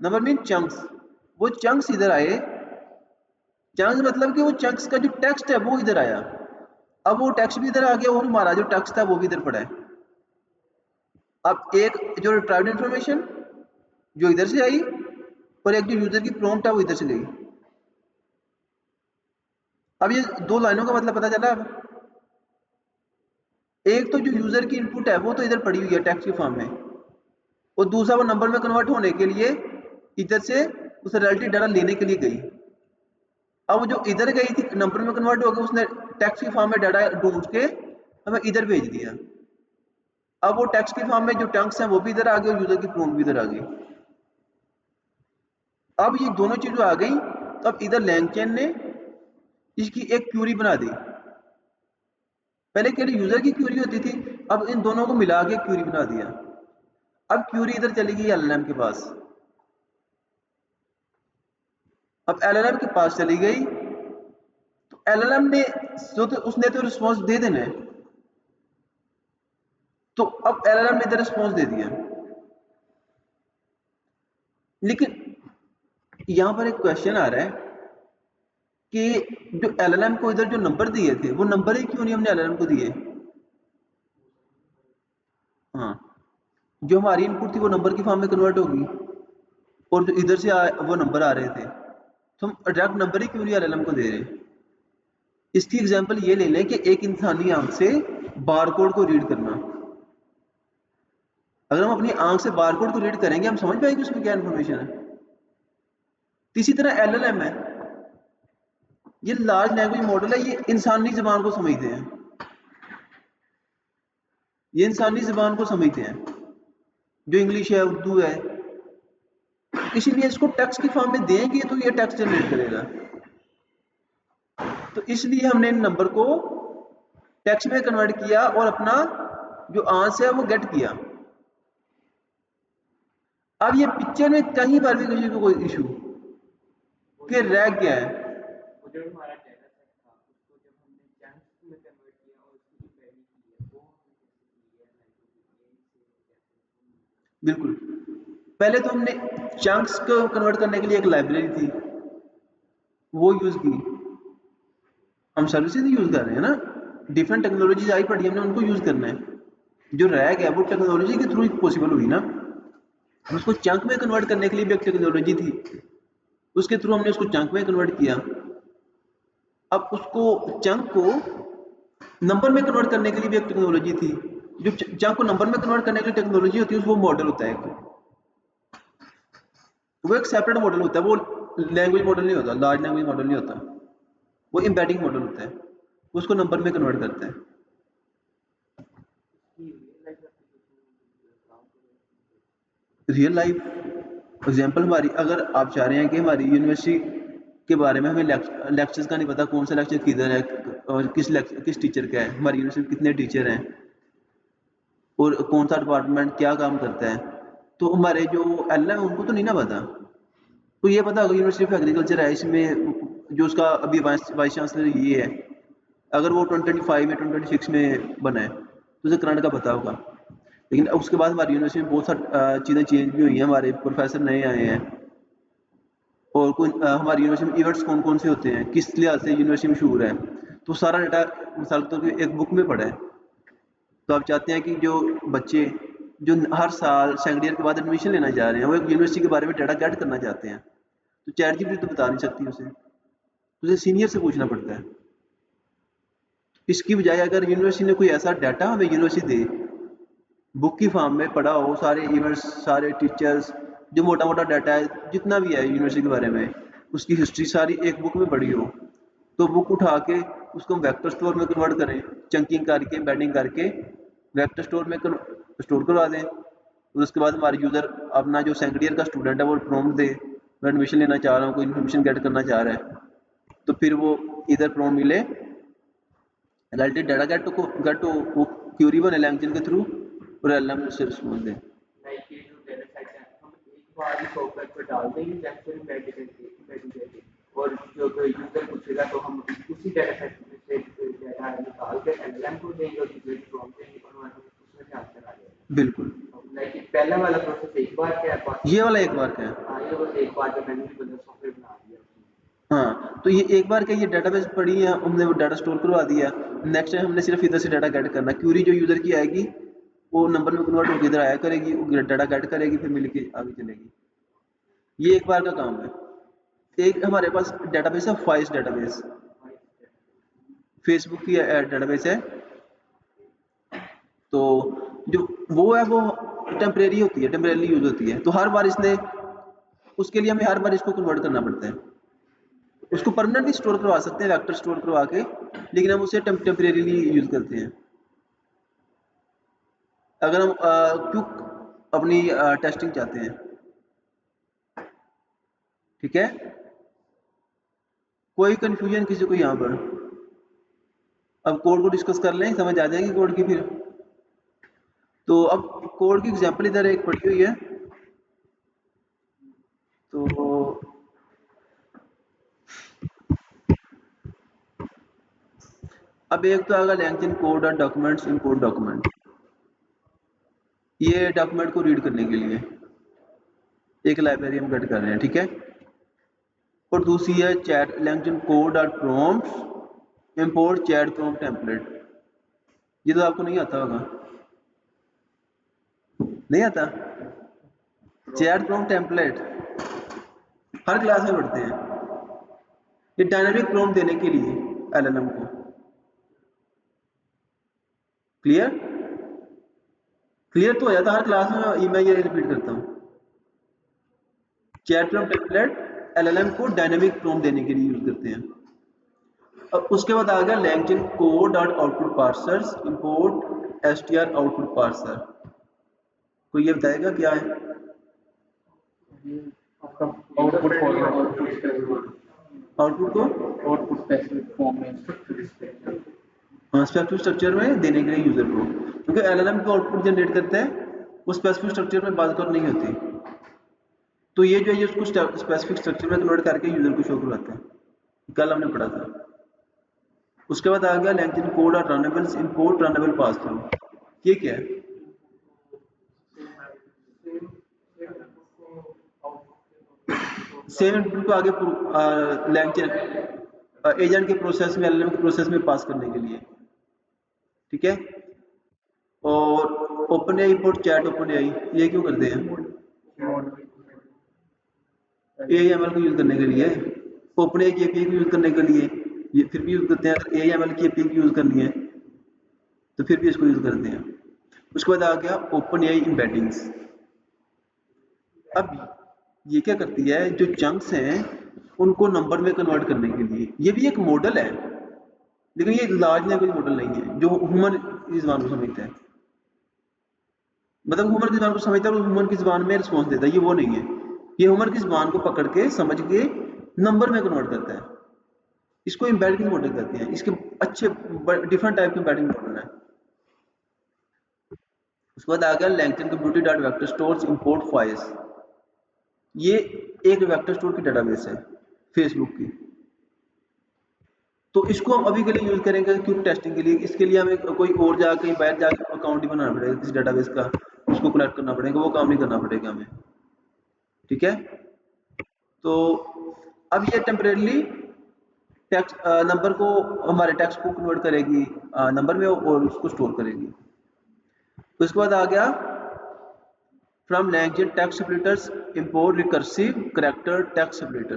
नंबर मीन चंक्स, वो चंक्स इधर आए। चंक्स मतलब कि वो चंक्स का जो टेक्स्ट है वो इधर आया। अब वो टेक्स्ट भी इधर आ गया और हमारा जो टेक्स्ट था वो भी इधर पड़ा है। अब एक जो रिट्राइव्ड इंफॉर्मेशन जो इधर से आई, और एक जो यूजर की प्रॉम्प्ट है वो इधर से गई। अब ये दो लाइनों का मतलब पता चला। अब एक तो जो यूजर की इनपुट है वो तो इधर पड़ी हुई है टेक्स्ट के फॉर्म में, और दूसरा वो नंबर में कन्वर्ट होने के लिए इधर से उस रिलेटेड डाटा लेने के लिए गई। अब वो जो इधर गई थी नंबर में कन्वर्ट हो गया, उसने टेक्स्ट के फॉर्म में डाटा ढूंढ के हमें इधर भेज दिया। अब वो टेक्स्ट के फॉर्म में जो टंक्स हैं वो भी इधर आ गए और यूजर की प्रॉम्प्ट भी इधर आ गई। अब ये दोनों चीजें आ गई, तो अब इधर लैंगचैन ने इसकी एक क्यूरी बना दी। पहले केवल यूजर की क्यूरी होती थी, अब इन दोनों को मिला के क्यूरी बना दिया। अब क्यूरी इधर चली गई एलएलएम के पास। अब एलएलएम के पास चली गई तो एलएलएम ने उसने तो रिस्पॉन्स दे देना है, तो अब एलएलएम ने इधर रिस्पॉन्स दे दिया। लेकिन यहां पर एक क्वेश्चन आ रहा है कि जो एलएलएम को इधर जो नंबर दिए थे वो नंबर ही क्यों नहीं हमने एलएलएम को दिए? हाँ, जो हमारी इनपुट थी वो नंबर की फॉर्म में कन्वर्ट होगी और जो इधर से वो नंबर आ रहे थे, तो हम डायरेक्ट नंबर ही क्यों नहीं एलएलएम को दे रहे। इसकी एग्जांपल ये ले लें कि एक इंसानी आंख से बारकोड को रीड करना। अगर हम अपनी आंख से बारकोड को रीड करेंगे, हम समझ पाएंगे उसमें क्या इन्फॉर्मेशन है। इसी तरह एलएलएम है, ये लार्ज लैंग्वेज मॉडल है, ये इंसानी जबान को समझते हैं, ये इंसानी जबान को समझते हैं, जो इंग्लिश है, उर्दू है। इसीलिए इसको टेक्स्ट की फॉर्म में देंगे तो ये टेक्स्ट जनरेट करेगा। तो इसलिए हमने इन नंबर को टेक्स्ट में कन्वर्ट किया और अपना जो आंसर है वो गेट किया। अब ये पिक्चर में कहीं पर भी किसी को कोई इशू फिर रह गया है। वो जो हमारा डेटा सेट था उसको जब हमने चंक्स में कन्वर्ट किया और उसकी जो वैल्यू की है वो हमने कैसे की है, बिल्कुल, पहले तो हमने चंक्स को कन्वर्ट करने के लिए एक लाइब्रेरी थी, वो यूज की। हम सर्विसेज यूज कर रहे हैं ना, डिफरेंट टेक्नोलॉजीज आई पड़ी, हमने उनको यूज करना है। जो रह गया वो टेक्नोलॉजी के थ्रू पॉसिबल हुई ना। उसको चंक में कन्वर्ट करने के लिए भी एक टेक्नोलॉजी थी, उसके थ्रू हमने उसको चंक में कन्वर्ट किया। अब उसको चंक को नंबर में कन्वर्ट करने के लिए भी एक टेक्नोलॉजी थी। जो चंक को नंबर में कन्वर्ट करने के लिए टेक्नोलॉजी होती है वो मॉडल होता है, वो एक सेपरेट मॉडल होता है, वो लैंग्वेज मॉडल नहीं होता, लार्ज लैंग्वेज मॉडल नहीं होता, वो एम्बेडिंग मॉडल होता है, उसको नंबर में कन्वर्ट करता है। रियल लाइफ एग्जांपल हमारी, अगर आप चाह रहे हैं कि हमारी यूनिवर्सिटी के बारे में हमें लेक्चर्स का नहीं पता, कौन सा लेक्चर किधर है और किस टीचर का है, हमारी यूनिवर्सिटी में कितने टीचर हैं और कौन सा डिपार्टमेंट क्या काम करता है, तो हमारे जो एल है उनको तो नहीं ना पता। तो ये पता होगा यूनिवर्सिटी ऑफ एग्रीकल्चर है, इसमें जो उसका अभी वाइस चांसलर ये है, अगर वो 2025 में 2026 में बना है तो उसे करंट का पता होगा। लेकिन उसके बाद हमारी यूनिवर्सिटी में बहुत सारी चीज़ें चेंज भी हुई हैं, हमारे प्रोफेसर नए आए हैं और हमारी यूनिवर्सिटी में इवेंट्स कौन कौन से होते हैं, किस लिहाज से यूनिवर्सिटी मशहूर है, तो सारा डाटा मिसाल के तौर पर एक बुक में पड़ा है। तो आप चाहते हैं कि जो बच्चे जो हर साल सेकंड ईयर के बाद एडमिशन लेना चाह रहे हैं वो एक यूनिवर्सिटी के बारे में डाटा गेट करना चाहते हैं, तो चैट जीपीटी तो बता नहीं सकती उसे सीनियर से पूछना पड़ता है। इसकी बजाय अगर यूनिवर्सिटी ने कोई ऐसा डाटा हमें यूनिवर्सिटी दे, बुक की फॉर्म में पढ़ा हो, सारे इवेंट्स, सारे टीचर्स, जो मोटा मोटा डाटा है जितना भी है यूनिवर्सिटी के बारे में, उसकी हिस्ट्री सारी एक बुक में पड़ी हो, तो बुक उठा के उसको हम वेक्टर स्टोर में कन्वर्ट करें, चंकिंग करके बैडिंग करके वेक्टर स्टोर में स्टोर करवा दें। और उसके बाद हमारे यूज़र अपना जो सेकंड ईयर का स्टूडेंट है वो प्रॉम्प्ट दे, मैं एडमिशन लेना चाह रहा हूँ, कोई इन्फॉर्मेशन गेट करना चाह रहा है, तो फिर वो इधर प्रॉम्प्ट मिले, रिलेटेड डाटा गेट टू वो क्यूरी बने लैंग्वेज के थ्रू और एलएम से रिस्पॉन्स दें। लाइक ये जो डेटा सेट है हम एक बार ही सॉफ्टवेयर पर डाल देंगे जैसे एम्बेड और जो यूजर पूछेगा तो हम उसी डेटा सेट से डेटा निकाल के एलएम को देंगे और यूजर को प्रॉम्प्ट देंगे और उसमें से आंसर आ जाएगा। बिल्कुल, लाइक पहला वाला प्रोसेस एक बार क्या है, ये वाला एक बार का है। हाँ ये बस एक बार जब मैंने बंदा सॉफ्टवेयर बना दिया। हाँ, तो ये एक बार क्या, ये डाटाबेस पड़ी है, हमने वो डाटा स्टोर करवा दिया, नेक्स्ट टाइम हमने सिर्फ इधर से डाटा गेट करना, क्यूरी जो यूजर की आएगी वो नंबर में कन्वर्ट होकर इधर आया करेगी, वो डाटा गेट करेगी, फिर मिल के आगे चलेगी। ये एक बार का काम है। एक हमारे पास डाटाबेस है फाइल्स डाटाबेस, फेसबुक की डाटाबेस है, तो जो वो है वो टेम्परेरी होती है, टेम्परेरी यूज होती है, तो हर बार इसने उसके लिए हमें हर बार इसको कन्वर्ट करना पड़ता है। उसको परमानेंटली स्टोर करवा सकते हैं वेक्टर स्टोर करवा के, लेकिन हम उसे टेम्परेरीली यूज करते हैं। अगर हम क्विक अपनी टेस्टिंग चाहते हैं, ठीक है, कोई कंफ्यूजन किसी को यहाँ पर, अब कोड को डिस्कस कर लें, समझ आ जाएगी कोड की फिर। तो अब कोड की एग्जांपल इधर एक पड़ी हुई है, तो अब एक तो आएगा लैंग्वेज इन कोड और डॉक्यूमेंट्स इंपोर्ट डॉक्यूमेंट, ये डॉक्यूमेंट को रीड करने के लिए एक लाइब्रेरी हम गेट कर रहे हैं, ठीक है। और दूसरी है चैट लैंग्वेज इन कोड और prompts import chat prompt template, ये तो आपको नहीं आता होगा। नहीं आता? चैट प्रॉम्प्ट टेम्पलेट हर क्लास में पढ़ते हैं, ये डायनामिक प्रॉम्प्ट देने के लिए एलएलएम को। क्लियर? क्लियर तो हो जाता हर क्लास में, मैं ये रिपीट करता हूँ। चैट प्रॉम्प्ट टेम्पलेट एलएलएम को डायनामिक प्रॉम्प्ट देने के लिए यूज करते हैं। अब उसके बाद आ गया LangChain code dot output parsers import str output parser. कोई ये बताएगा क्या है? आउटपुट आउटपुट को आउटपुट स्पेसिफिक फॉर्म में स्पेसिफिक स्ट्रक्चर में देने के लिए यूजर को, क्योंकि एलएलएम को आउटपुट जनरेट करते हैं वो स्पेसिफिक स्ट्रक्चर में बात कर नहीं होती, तो ये जो है उसको स्पेसिफिक स्ट्रक्चर में कन्वर्ट करके यूजर को शो करवाते हैं। कल हमने पढ़ा था। उसके बाद आ गया LangChain कोड और रनेबल्स इंपोर्ट रनेबल पास थ्रू। ये क्या है? सेम इनपुट को आगे LangChain एजेंट के प्रोसेस में, एलएलएम के प्रोसेस में पास करने के लिए, ठीक है। और OpenAI इंपोर्ट चैट OpenAI ये क्यों करते हैं? AIML को यूज करने के लिए, OpenAI की API को यूज करने के लिए, ये फिर भी यूज करते हैं। अगर AIML की API को यूज करनी है तो फिर भी इसको यूज करते हैं। उसके बाद आ गया OpenAI एम्बेडिंग्स। अब ये क्या करती है, जो चंक्स हैं उनको नंबर में कन्वर्ट करने के लिए। ये भी एक मॉडल है, लेकिन ये लार्ज लैंग्वेज मॉडल नहीं है जो ह्यूमन की ज़बान को समझता है। मतलब ह्यूमन की ज़बान को समझता है और ह्यूमन की ज़बान में रिस्पॉन्स देता है, ये वो नहीं है। ये ह्यूमन की ज़बान को पकड़ के समझ के नंबर में कन्वर्ट करता है। इसको एम्बेडिंग मॉडल कहते हैं। इसके अच्छे डिफरेंट टाइप के एम्बेडिंग मॉडल है। उसके बाद आ गया LangChain computer dot vector stores import files. ये एक वेक्टर स्टोर की डेटाबेस है फेसबुक की, तो इसको हम अभी के लिए यूज करेंगे क्यूब टेस्टिंग के लिए। इसके लिए हमें कोई और जाके बाहर जाके अकाउंट ही बनाना पड़ेगा किसी डेटाबेस का, उसको कनेक्ट करना पड़ेगा, वो काम नहीं करना पड़ेगा हमें, ठीक है। तो अब ये टेम्परेली टेक्स्ट नंबर को, हमारे टेक्स्ट को कन्वर्ट करेगी नंबर में और उसको स्टोर करेगी। तो इसके बाद आ गया from LangChain text separators import recursive character text separator.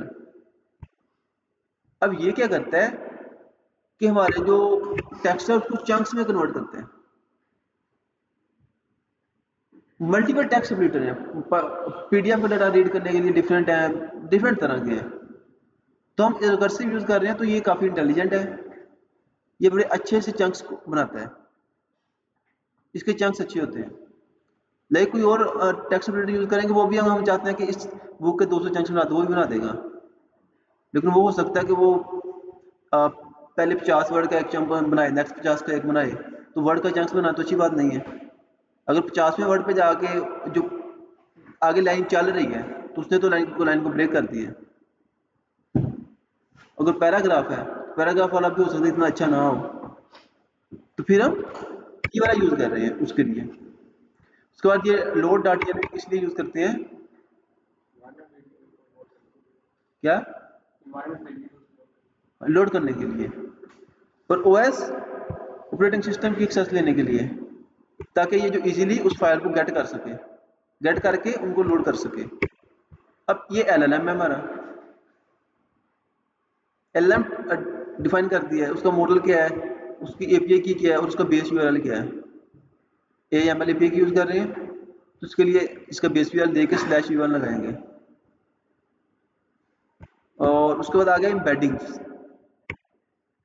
अब ये क्या करता है कि हमारे जो टेक्स्ट है उसको चंक्स में कन्वर्ट करते हैं। मल्टीपल टेक्स्ट सेपरेटर हैं, पीडीएफ का डाटा रीड करने के लिए डिफरेंट हैं, डिफरेंट तरह के हैं। तो हम रिकर्सिव यूज कर रहे हैं, तो ये काफी इंटेलिजेंट है, ये बड़े अच्छे से चंक्स को बनाता है, इसके चंक्स अच्छे होते हैं। लाइक कोई और टेक्स्ट सेपरेटर यूज करेंगे, वो भी हम चाहते हैं कि इस बुक के 200 चंक्स बना दो, वो भी बना देगा, लेकिन वो हो सकता है कि वो पहले 50 वर्ड का एक चंक बनाए, नेक्स्ट 50 का एक बनाए, तो वर्ड का चंक्स बनाना तो अच्छी बात नहीं है। अगर 50वें वर्ड पे जाके जो आगे लाइन चल रही है तो उसने तो लाइन को ब्रेक कर दी है। अगर पैराग्राफ है, पैराग्राफ वाला भी हो सकता है इतना अच्छा ना हो, तो फिर हम ये वाला यूज कर रहे हैं उसके लिए। उसके बाद ये लोड डॉट इसलिए यूज करते हैं, क्या लोड करने के लिए, और OS ऑपरेटिंग सिस्टम की एक्सेस लेने के लिए, ताकि ये जो इजीली उस फाइल को गेट कर सके, गेट करके उनको लोड कर सके। अब ये LLM है हमारा, LLM डिफाइन कर दिया है, उसका मॉडल क्या है, उसकी API की क्या है और उसका बेस URL क्या है। AML API की यूज कर रहे हैं, तो उसके लिए इसका बेस URL देके /URL लगाएंगे। और उसके बाद आ गया एम्बेडिंग्स।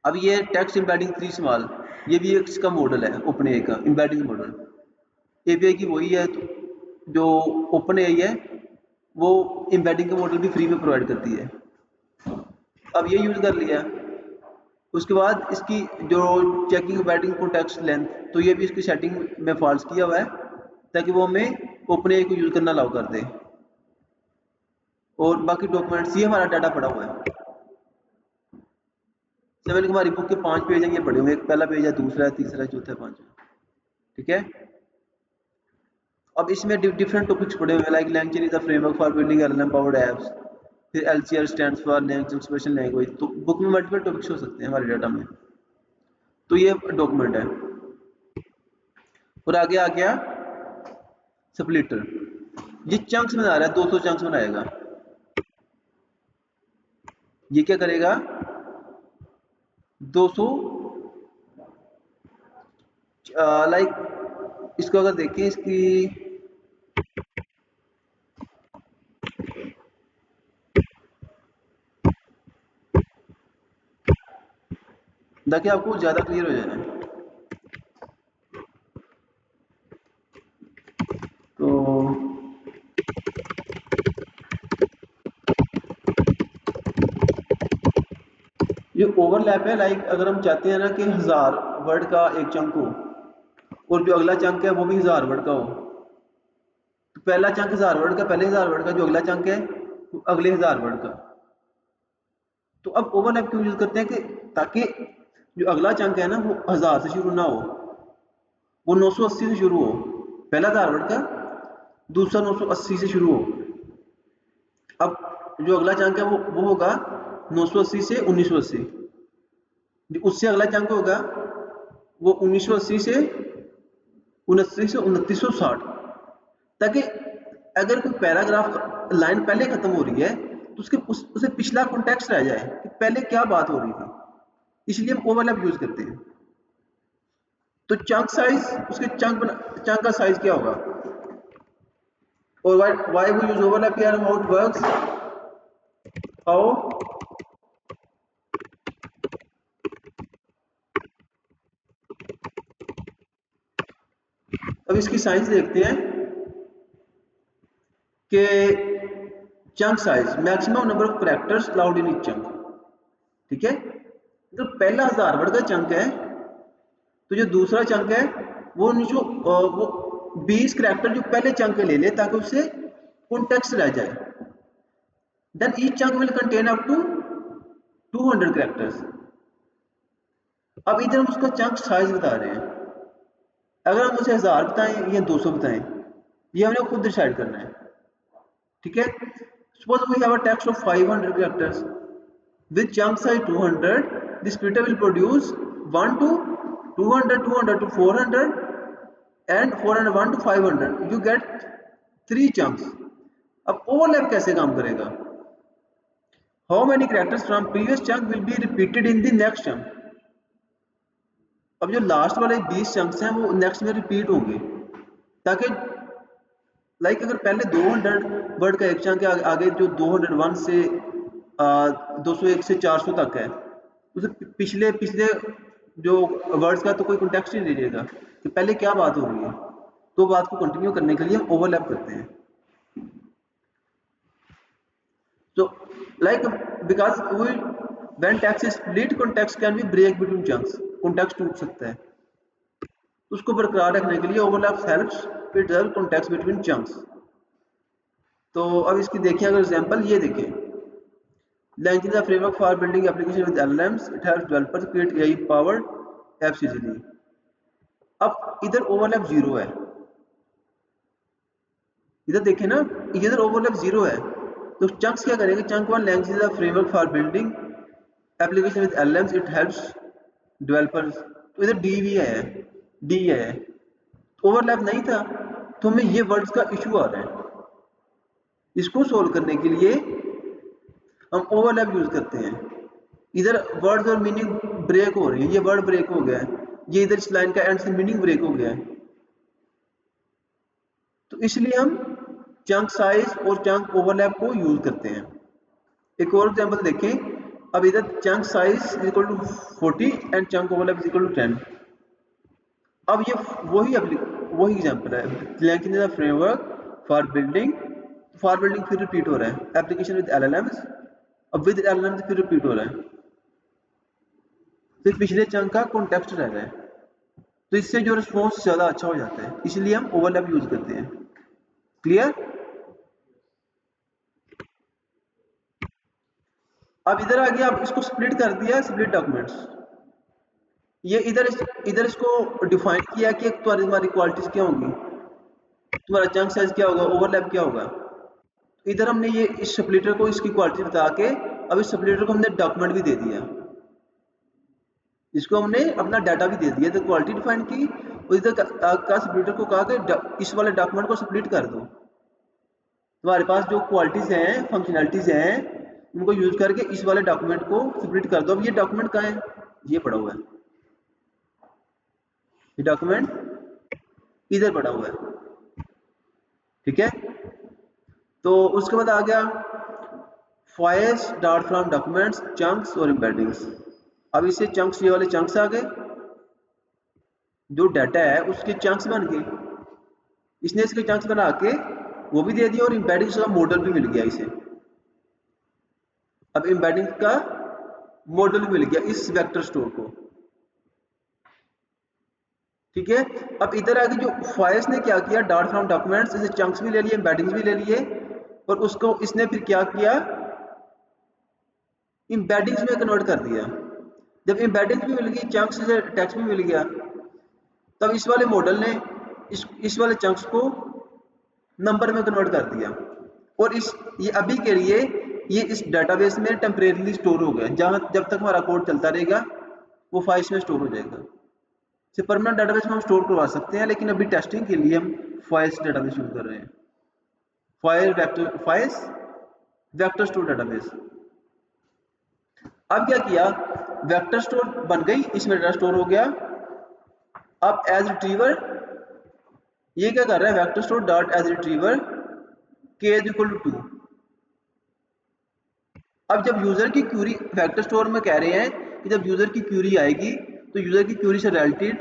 अब ये टेक्स्ट एम्बेडिंग 3 स्मॉल, ये भी एक इसका मॉडल है OpenAI का एम्बेडिंग मॉडल। API की वही है, तो जो OpenAI है वो एम्बेडिंग का मॉडल भी फ्री में प्रोवाइड करती है। अब ये यूज कर लिया, उसके बाद इसकी जो चेकिंग एम्बेडिंग कॉन्टेक्स्ट लेंथ, तो ये भी इसकी सेटिंग में फॉल्स किया हुआ है ताकि वो हमें OpenAI को यूज करना अलाउ कर दे। और बाकी डॉक्यूमेंट्स, ये हमारा डाटा पड़ा हुआ है। सेवन हमारी बुक के 5 पेज हैं, ये पढ़े हुए, एक पहला पेज है, दूसरा है, तीसरा है, चौथा है, 5वां, ठीक है। अब इसमें डिफरेंट टॉपिक्स पढ़े हुए हैं, like LangChain is the framework for building LLM powered apps, फिर LCR stands for language expression language. तो बुक में मल्टीपल टॉपिक्स हो सकते हैं हमारे डाटा में, तो ये डॉक्यूमेंट है। और आगे आ गया स्प्लिटर ये चंक्स बना रहा है, 200 चंक्स बनाएगा। ये क्या करेगा, 200 लाइक इसको अगर देखें इसकी ताकि आपको ज्यादा क्लियर हो जाए। तो ये ओवरलैप है, लाइक अगर हम चाहते हैं ना कि 1000 वर्ड का एक चंक हो और जो अगला चंक है वो भी 1000 वर्ड का हो, तो पहला चंक 1000 वर्ड का, पहले 1000 वर्ड का, जो अगला चंक है वो अगले 1000 वर्ड का। तो अब ओवरलैप क्यों यूज करते हैं कि ताकि जो अगला चंक है ना वो 1000 से शुरू ना हो, वो 980 से शुरू हो, पहला 1000 वर्ड का, दूसरा 980 से शुरू हो। अब जो अगला चंक है वो होगा 980 से 1980, उससे अगला चंक होगा वो 1980 से 29 से 2960, ताकि अगर कोई पैराग्राफ लाइन पहले खत्म हो रही है तो उसे पिछला कॉन्टेक्स्ट रह जाए कि पहले क्या बात हो रही थी, इसलिए हम ओवरलैप यूज करते हैं। तो चंक साइज, उसके चंक का साइज क्या होगा, और why we use overlap here, how it works, how अब इसकी साइज देखते हैं कि chunk size maximum number of characters allowed in each chunk, ठीक है। तो पहला 1000 वर्ड का चंक है, तो जो दूसरा चंक है वो 20 कैरेक्टर जो पहले चंक के ले ले ताकि उससे कॉन्टेक्स्ट रह जाए। Then each chunk will contain up to 200 characters. अब इधर हम उसका चंक साइज बता रहे हैं, अगर हम उसे 1000 बताएं या 200 बताएं ये हमने खुद डिसाइड करना है, ठीक है। Suppose we have a text of 500 characters with chunk size 200, the splitter will produce 1 to 200, 200 to 400 and 401 to 500, you get 3 chunks। अब ओवरलैप कैसे काम करेगा, how many characters from previous chunk will be repeated in the next chunk। अब जो last वाले 20 chunks हैं वो next में रिपीट होंगे, ताकि लाइक अगर पहले 200 वर्ड का एक चंक है, आगे जो 201 से 201 से 400 तक है, उसे पिछले जो वर्ड्स का तो कोई कॉन्टेक्स्ट ही नहीं रहेगा कि पहले क्या बात हो रही है, तो बात को कंटिन्यू करने के लिए हम ओवरलैप करते हैं। तो like because we when text is split, context can be break between chunks, context टूट सकता है, उसको बरकरार रखने के लिए overlap helps preserve context between chunks. तो अब इसकी देखिए अगर एग्जांपल ये देखें, LangChain is a framework for building application with LLMs. It helps developers create AI-powered apps easily. अब इधर ओवरलैप 0 है, इधर देखें ना, इधर ओवरलैप 0 है, तो चंक्स क्या करेंगे, chunk 1 LangChain is a framework for building application with LLMs. It helps developers, तो इधर डी भी है, डी है, ओवरलैप नहीं था तो हमें ये वर्ड्स का इशू आ रहा है। इसको सोल्व करने के लिए हम ओवरलैप यूज करते हैं, इधर वर्ड्स और मीनिंग ब्रेक हो रही है, ये वर्ड ब्रेक हो गया है, ये इधर इस लाइन का एंड से मीनिंग ब्रेक हो गया है, तो इसलिए हम चंक साइज और चंक ओवरलैप को यूज करते हैं। एक और एग्जांपल देखें, अब इधर chunk size is equal to 40 and chunk overlap is equal to 10। अब ये वही एग्जांपल है, LangChain is a framework for building फिर रिपीट हो रहा है, एप्लीकेशन विद LLMs, अब विद LLMs फिर रिपीट हो रहा है, फिर पिछले चंक का कॉन्टेक्स्ट रह रहा है, तो इससे जो रिस्पॉन्स ज्यादा अच्छा हो जाता है, इसलिए हम ओवरलैप यूज करते हैं। क्लियर। अब इधर आ गया, अब इसको स्प्लिट कर दिया, स्प्लिट डॉक्यूमेंट्स, ये इधर इसको डिफाइन किया कि तुम्हारी क्वालिटीज क्या होंगी, तुम्हारा चंक साइज क्या होगा, ओवरलैप क्या होगा। इधर हमने ये इस स्प्लिटर को इसकी क्वालिटी बता के अब इस स्प्लिटर को हमने डॉक्यूमेंट भी दे दिया, इसको हमने अपना डाटा भी दे दिया, तो क्वालिटी डिफाइन की इधर का स्प्लिटर को कहा कि इस वाले डॉक्यूमेंट को स्प्लिट कर दो। तुम्हारे पास जो क्वालिटीज हैं, फंक्शनैलिटीज हैं, उनको यूज करके इस वाले डॉक्यूमेंट को स्प्लिट कर दो। अब ये डॉक्यूमेंट कहाँ है? ये पड़ा हुआ है, ये डॉक्यूमेंट इधर पड़ा हुआ है, ठीक है। तो उसके बाद आ गया files dot from documents, chunks और एम्बेडिंग्स। अब इससे चंक्स, ये वाले चंक्स आ गए, जो डाटा है उसके चंक्स बन गए। इसने इसके चंक्स बना के वो भी दे दिया और एम्बेडिंग्स का मॉडल भी मिल गया इसे। अब एम्बेडिंग का मॉडल मिल गया इस वेक्टर स्टोर को, ठीक है। अब इधर आगे जो फाइल्स ने क्या किया, डॉट फ्रॉम डॉक्यूमेंट्स, इसे चंक्स भी ले लिए, एम्बेडिंग्स भी ले लिए, और उसको इसने फिर क्या किया, एम्बेडिंग्स में कन्वर्ट कर दिया। जब एम्बेडिंग्स भी मिल गई, चंक्स से टेक्स्ट भी मिल गया, तब इस वाले मॉडल ने इस वाले चंक्स को नंबर में कन्वर्ट कर दिया। और ये अभी के लिए ये इस डेटाबेस में टेम्परेरीली स्टोर हो गया। जहां जब तक हमारा कोड चलता रहेगा वो फाइल्स में स्टोर हो जाएगा। इसे परमानेंट डेटाबेस में हम स्टोर करवा सकते हैं, लेकिन अभी टेस्टिंग के लिए हम फाइल्स डेटाबेस यूज कर रहे हैं। Files vector store database. अब क्या किया, वेक्टर स्टोर बन गई, इसमें डेटा स्टोर हो गया। अब एज रिट्रीवर ये क्या कर रहा है, vector store dot as retriever k is equal to 2। अब जब यूजर की क्यूरी, वेक्टर स्टोर में कह रहे हैं कि जब यूजर की क्यूरी आएगी तो यूजर की क्यूरी से रिलेटेड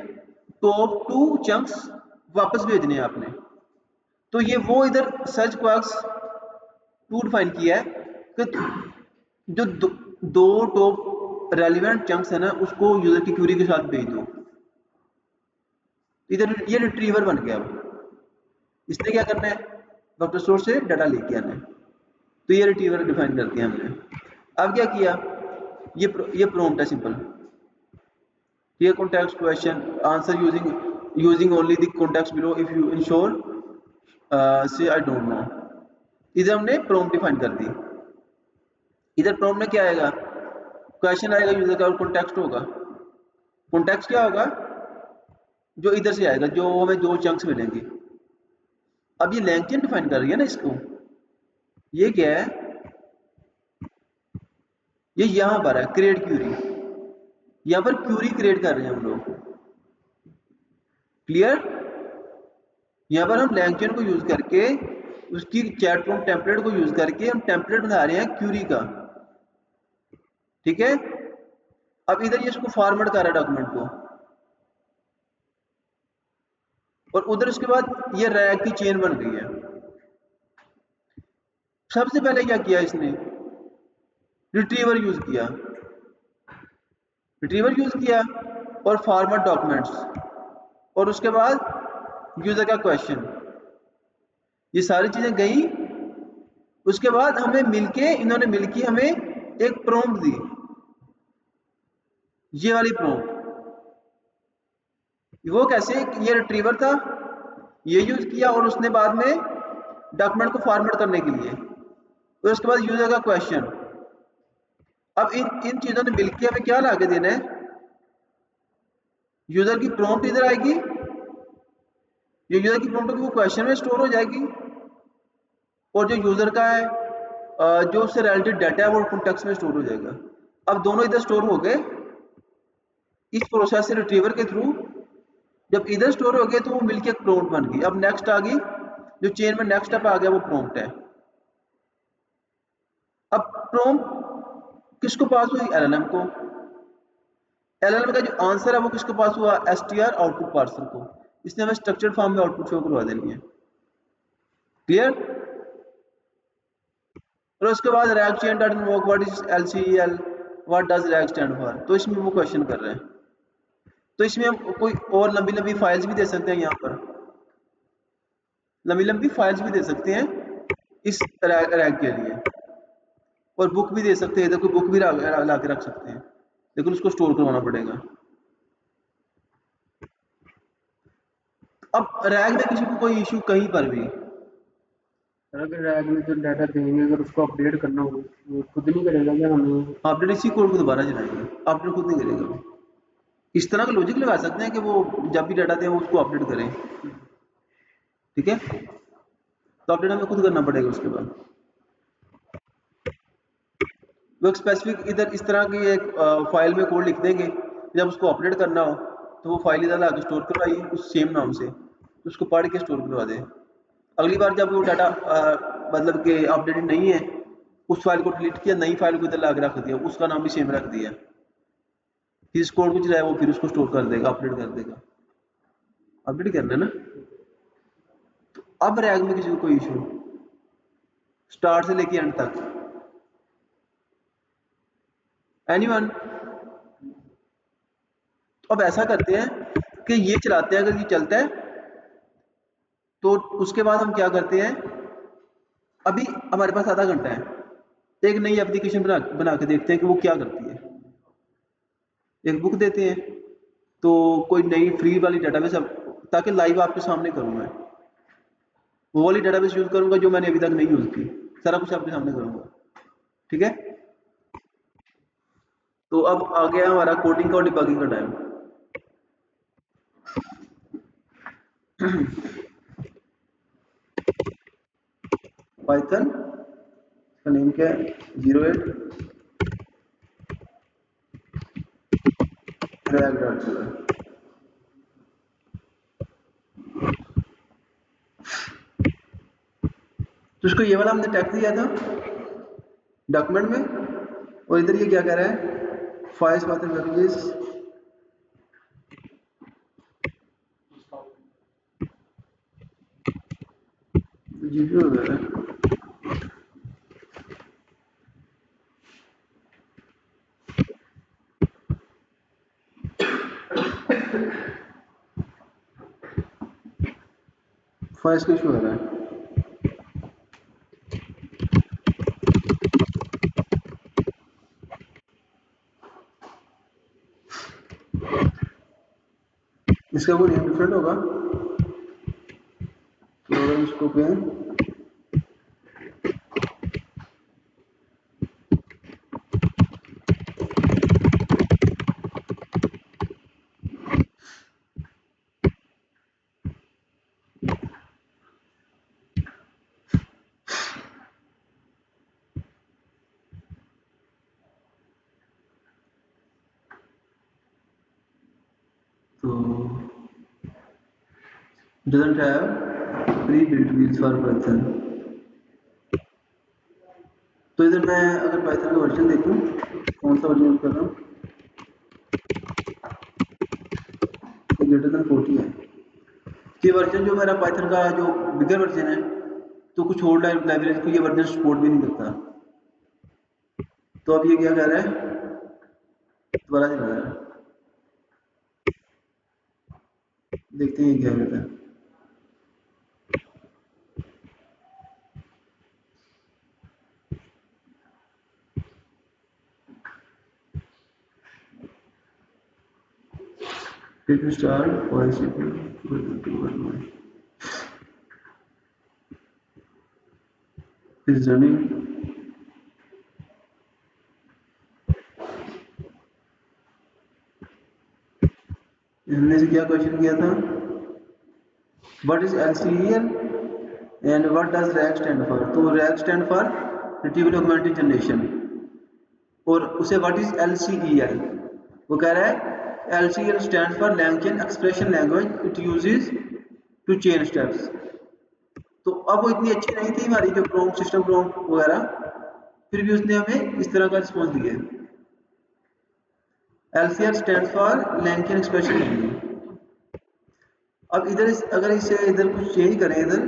टॉप 2 चंक्स वापस भेजने हैं आपने। तो ये वो इधर सर्च बॉक्स 2 डिफाइन किया है कि जो दो टॉप रेलिवेंट चंक्स है ना, उसको यूजर की क्यूरी के साथ भेज दो। इधर ये रिट्रीवर बन गया। अब इसने क्या करना है, वेक्टर स्टोर से डाटा लेके आना है, तो ये रिट्रीवर डिफाइन कर दिया हमने। अब क्या किया, ये प्रॉम्प्ट है सिंपल, ये context question answer using only the context below if you ensure से आई डोंट नो। इधर हमने प्रॉम्प्ट डिफाइन कर दी। इधर प्रॉम्प्ट में क्या आएगा, क्वेश्चन आएगा यूजर का, और कॉन्टेक्स्ट होगा। कॉन्टेक्स्ट क्या होगा, जो इधर से आएगा, जो हमें 2 चंक्स मिलेंगे। अब ये लैंग्वेज डिफाइन कर रही है ना इसको, ये क्या है, ये यहां पर है क्रिएट क्यूरी। यहां पर क्यूरी क्रिएट कर रहे हैं हम लोग, क्लियर। यहां पर हम लैंग्वेज को यूज करके, उसकी चैट रूम टेम्पलेट को यूज करके हम टेम्पलेट बना रहे हैं क्यूरी का, ठीक है। अब इधर ये इसको फॉर्मेट कर रहा है डॉक्यूमेंट को, और उधर उसके बाद ये रैक की चेन बन गई है। सबसे पहले क्या किया इसने, रिट्रीवर यूज किया, और फॉर्मेट डॉक्यूमेंट्स, और उसके बाद यूजर का क्वेश्चन, ये सारी चीजें गई। उसके बाद इन्होंने मिलके हमें एक प्रॉम्प्ट दी, ये वाली प्रॉम्प्ट। वो कैसे, ये रिट्रीवर था, ये यूज किया, और उसने बाद में डॉक्यूमेंट को फॉर्मेट करने के लिए, और उसके बाद यूजर का क्वेश्चन। अब इन चीजों ने मिलकर हमें क्या ला के देना है, यूजर की प्रॉम्प्ट इधर आएगी, ये यूजर की प्रॉम्प्ट वो क्वेश्चन में स्टोर हो जाएगी, और जो यूजर का है जो उससे रिलेटेड डाटा है वो कॉन्टेक्स्ट में स्टोर हो जाएगा। अब दोनों इधर स्टोर हो गए इस प्रोसेस से, रिट्रीवर के थ्रू। जब इधर स्टोर हो गए तो वो मिलके एक प्रॉम्प्ट बन गई। अब नेक्स्ट आ गई, जो चेन में नेक्स्ट स्टेप आ गया वो प्रॉम्प्ट है। अब प्रॉम्प्ट किसको पास हुई, एलएलएम को। एलएलएम का जो आंसर है वो किसको पास हुआ, एसटीआर आउटपुट पार्सर को। इसने हमें स्ट्रक्चर्ड फॉर्म में आउटपुट शो करवा देनी है, क्लियर। और उसके बाद rag chain dot invoke what is LCL, what does RAG stand for. तो इसमें वो क्वेश्चन कर रहे हैं। तो इसमें हम कोई और लंबी लंबी फाइल्स भी दे सकते हैं, यहाँ पर लंबी लंबी फाइल्स भी दे सकते हैं इस रैग के लिए, और बुक भी दे सकते हैं। इधर कोई बुक भी ला के रख सकते हैं, लेकिन उसको स्टोर करवाना पड़ेगा। अब रैग में किसी को कोई इशू कहीं पर भी, अगर रैग में जो डाटा देंगे अगर उसको अपडेट करना हो, वो खुद नहीं करेगा क्या, हमें अपडेट इसी कोड को दोबारा चलाएंगे, अपडेट खुद नहीं करेगा वो। इस तरह का लॉजिक लगा सकते हैं कि वो जब भी डाटा दें वो उसको अपडेट करें, ठीक है। तो अपडेट हमें खुद करना पड़ेगा। उसके बाद वो एक स्पेसिफिक इधर इस तरह की एक फाइल में कोड लिख देंगे, जब उसको अपडेट करना हो तो वो फाइल इधर लाके स्टोर करवाइए उस सेम नाम से, तो उसको पढ़ के स्टोर करवा दें। अगली बार जब वो डाटा मतलब कि अपडेटेड नहीं है, उस फाइल को डिलीट किया, नई फाइल को इधर ला के रख दिया, उसका नाम भी सेम रख दिया, जिस कोड को चलाया वो फिर उसको स्टोर कर देगा, अपडेट कर देगा। अपडेट करना है ना। तो अब रैग में किसी को कोई इशू स्टार्ट से लेके एंड तक, एनीवन? तो अब ऐसा करते हैं कि ये चलाते हैं, अगर ये चलता है तो उसके बाद हम क्या करते हैं, अभी हमारे पास आधा घंटा है, एक नई एप्लीकेशन बना के देखते हैं कि वो क्या करती है। एक बुक देते हैं, तो कोई नई फ्री वाली डेटाबेस, ताकि लाइव आपके सामने करूँ मैं, वो वाली डेटाबेस यूज करूंगा जो मैंने अभी तक नहीं यूज की, सारा कुछ आपके सामने करूंगा, ठीक है। तो अब आ गया हमारा कोडिंग का और डिबगिंग का टाइम। पाइथन का नेम क्या है, 08 react.js। तो उसको ये वाला हमने टैग दिया था डॉक्यूमेंट में, और इधर ये क्या कह रहा है, फाइल्स पाइथन पैकेजेस जीपीयू वगैरह। फाइल्स का इशू आ रहा है। इसका कोई नेम डिफरेंट होगा, तो अगर इसको कहें तो doesn't have pre-built wheels for Python। तो इधर मैं अगर पाइथन का वर्जन देखूं, कौन सा वर्जन यूज कर रहा हूँ, ग्रेटर देन 40 है। ये वर्जन जो मेरा पाइथन का जो बिगर वर्जन है, तो कुछ ओल्ड लाइब्रेरी को ये वर्जन सपोर्ट भी नहीं करता। तो अब ये क्या कह रहा है, दोबारा चला रहा है, देखते हैं क्या कहता है। Click start voice is running। हमने से क्या क्वेश्चन किया था, what is LCEL and what does RAG stand for. तो RAG stand for retrieval augmented generation, और उसे व्हाट इज LCEL, वो कह रहा है LCEL stand for LangChain expression language, it uses to chain steps. तो अब वो इतनी अच्छी नहीं थी हमारी जो प्रॉम्प्ट सिस्टम प्रॉम्प्ट वगैरह, फिर भी उसने हमें इस तरह का रिस्पॉन्स दिया है। LCR stand for LangChain expression language. अब इधर अगर इसे इधर कुछ चेंज करें, इधर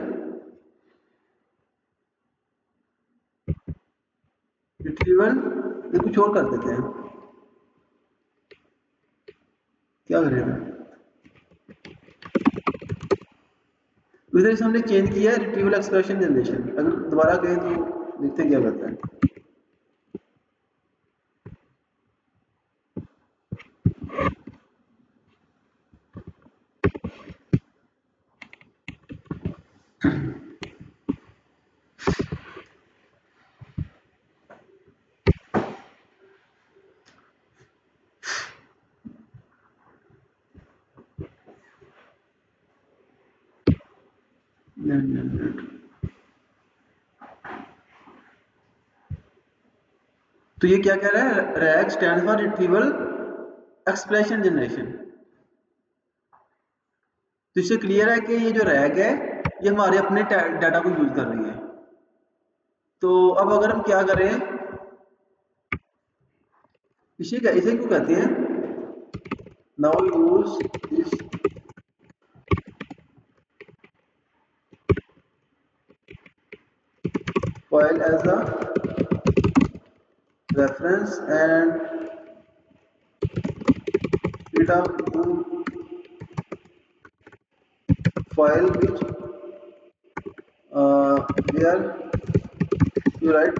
रिट्रीवल ये कुछ और कर देते हैं, क्या करेगा, इधर से हमने चेंज किया है रिट्रीवल एक्सप्रेशन जनरेशन। अगर दोबारा कहें तो देखते हैं क्या करता है। तो ये क्या कह रहा है, rag stand for retrieval expression generation. तो इससे क्लियर है कि ये जो रैग है ये हमारे अपने डाटा को यूज कर रही है। तो अब अगर हम क्या करें, इसे क्यों कहते हैं, now use this file as a reference and create a new file which where you write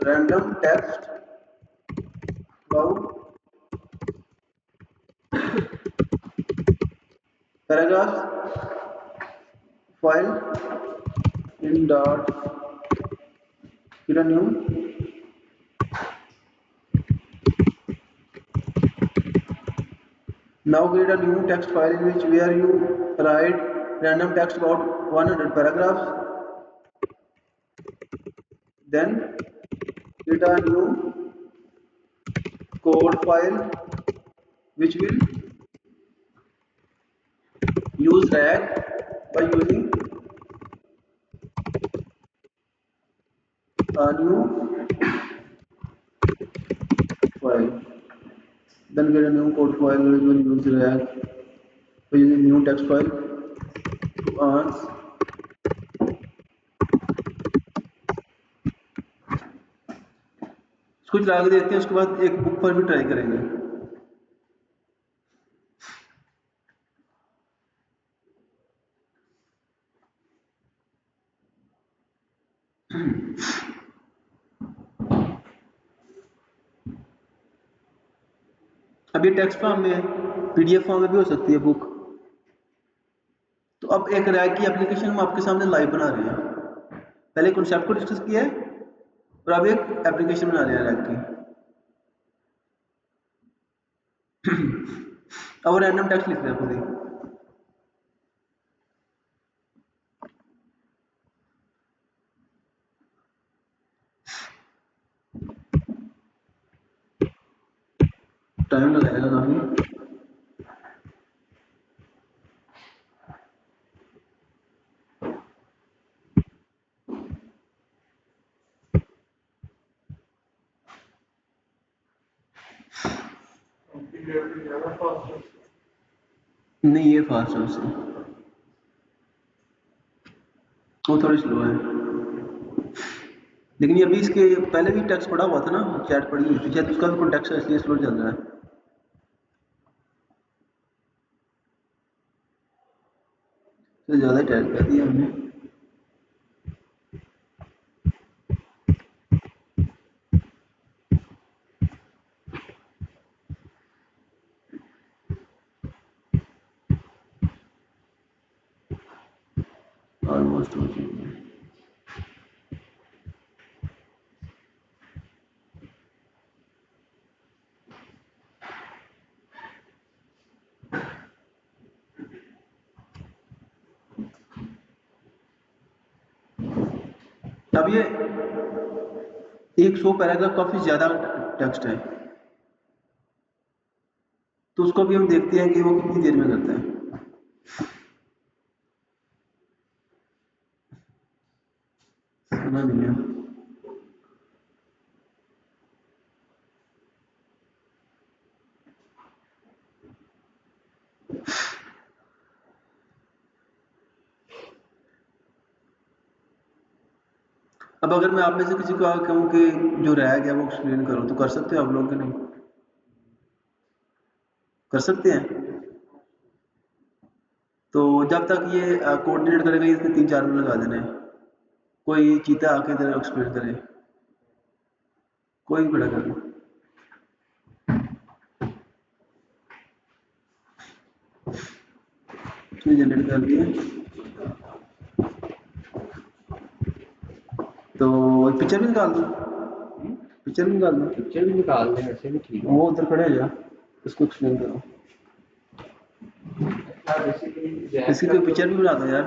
random text about paragraphs file in dot create a new now create a new text file in which where you write random text about 100 paragraphs, then create a new code file which will use rag by using a new file, then get a new code file which will use rag by using new text file to earn। इसको चला के देखते हैं, उसके बाद एक book पर भी ट्राई करेंगे। अब ये टेक्स्ट फॉर्म में, पीडीएफ फॉर्म में भी हो सकती है बुक। तो अब एक रैग की एप्लीकेशन हम आपके सामने लाइव बना रहे हैं। पहले कॉन्सेप्ट को डिस्कस किया है और अब एक एप्लीकेशन बना रहे हैं रैग की। अब रैंडम टेक्स्ट लिख रहे हैं खुद ही। टाइम लगाएगा काफी। नहीं ये फास्ट है उससे, वो थोड़ी स्लो है। लेकिन ये अभी इसके पहले भी टेक्स्ट पढ़ा हुआ था ना, चैट पढ़ी हुई थी शायद, उसका भी कॉन्टेक्स्ट है इसलिए स्लो चल रहा है। तो ज़्यादा टाइप कर दिया हमने। ऑलमोस्ट हो चुकी है। अब ये 100 पैराग्राफ काफी ज्यादा टेक्स्ट है, तो उसको भी हम देखते हैं कि वो कितनी देर में करता है। सुना नहीं है। अब अगर मैं आप में से किसी को कहूँ कि जो रैग है वो एक्सप्लेन करो, तो कर सकते हो आप लोग कि नहीं? कर सकते हैं। तो जब तक ये कोऑर्डिनेट करेगा, इसके 3-4 मिनट लगा देने। कोई चीता आके इधर एक्सप्लेन करे, कोई भी बड़ा कर लो। जनरेट कर दिए, तो पिक्चर भी निकाल दो, पिक्चर भी निकाल दो। पिक्चर भी निकाल दें, ऐसे भी ठीक है। वो उधर खड़े हो जा, इसको एक्सप्लेन करो। इसकी कोई पिक्चर भी बना दो यार।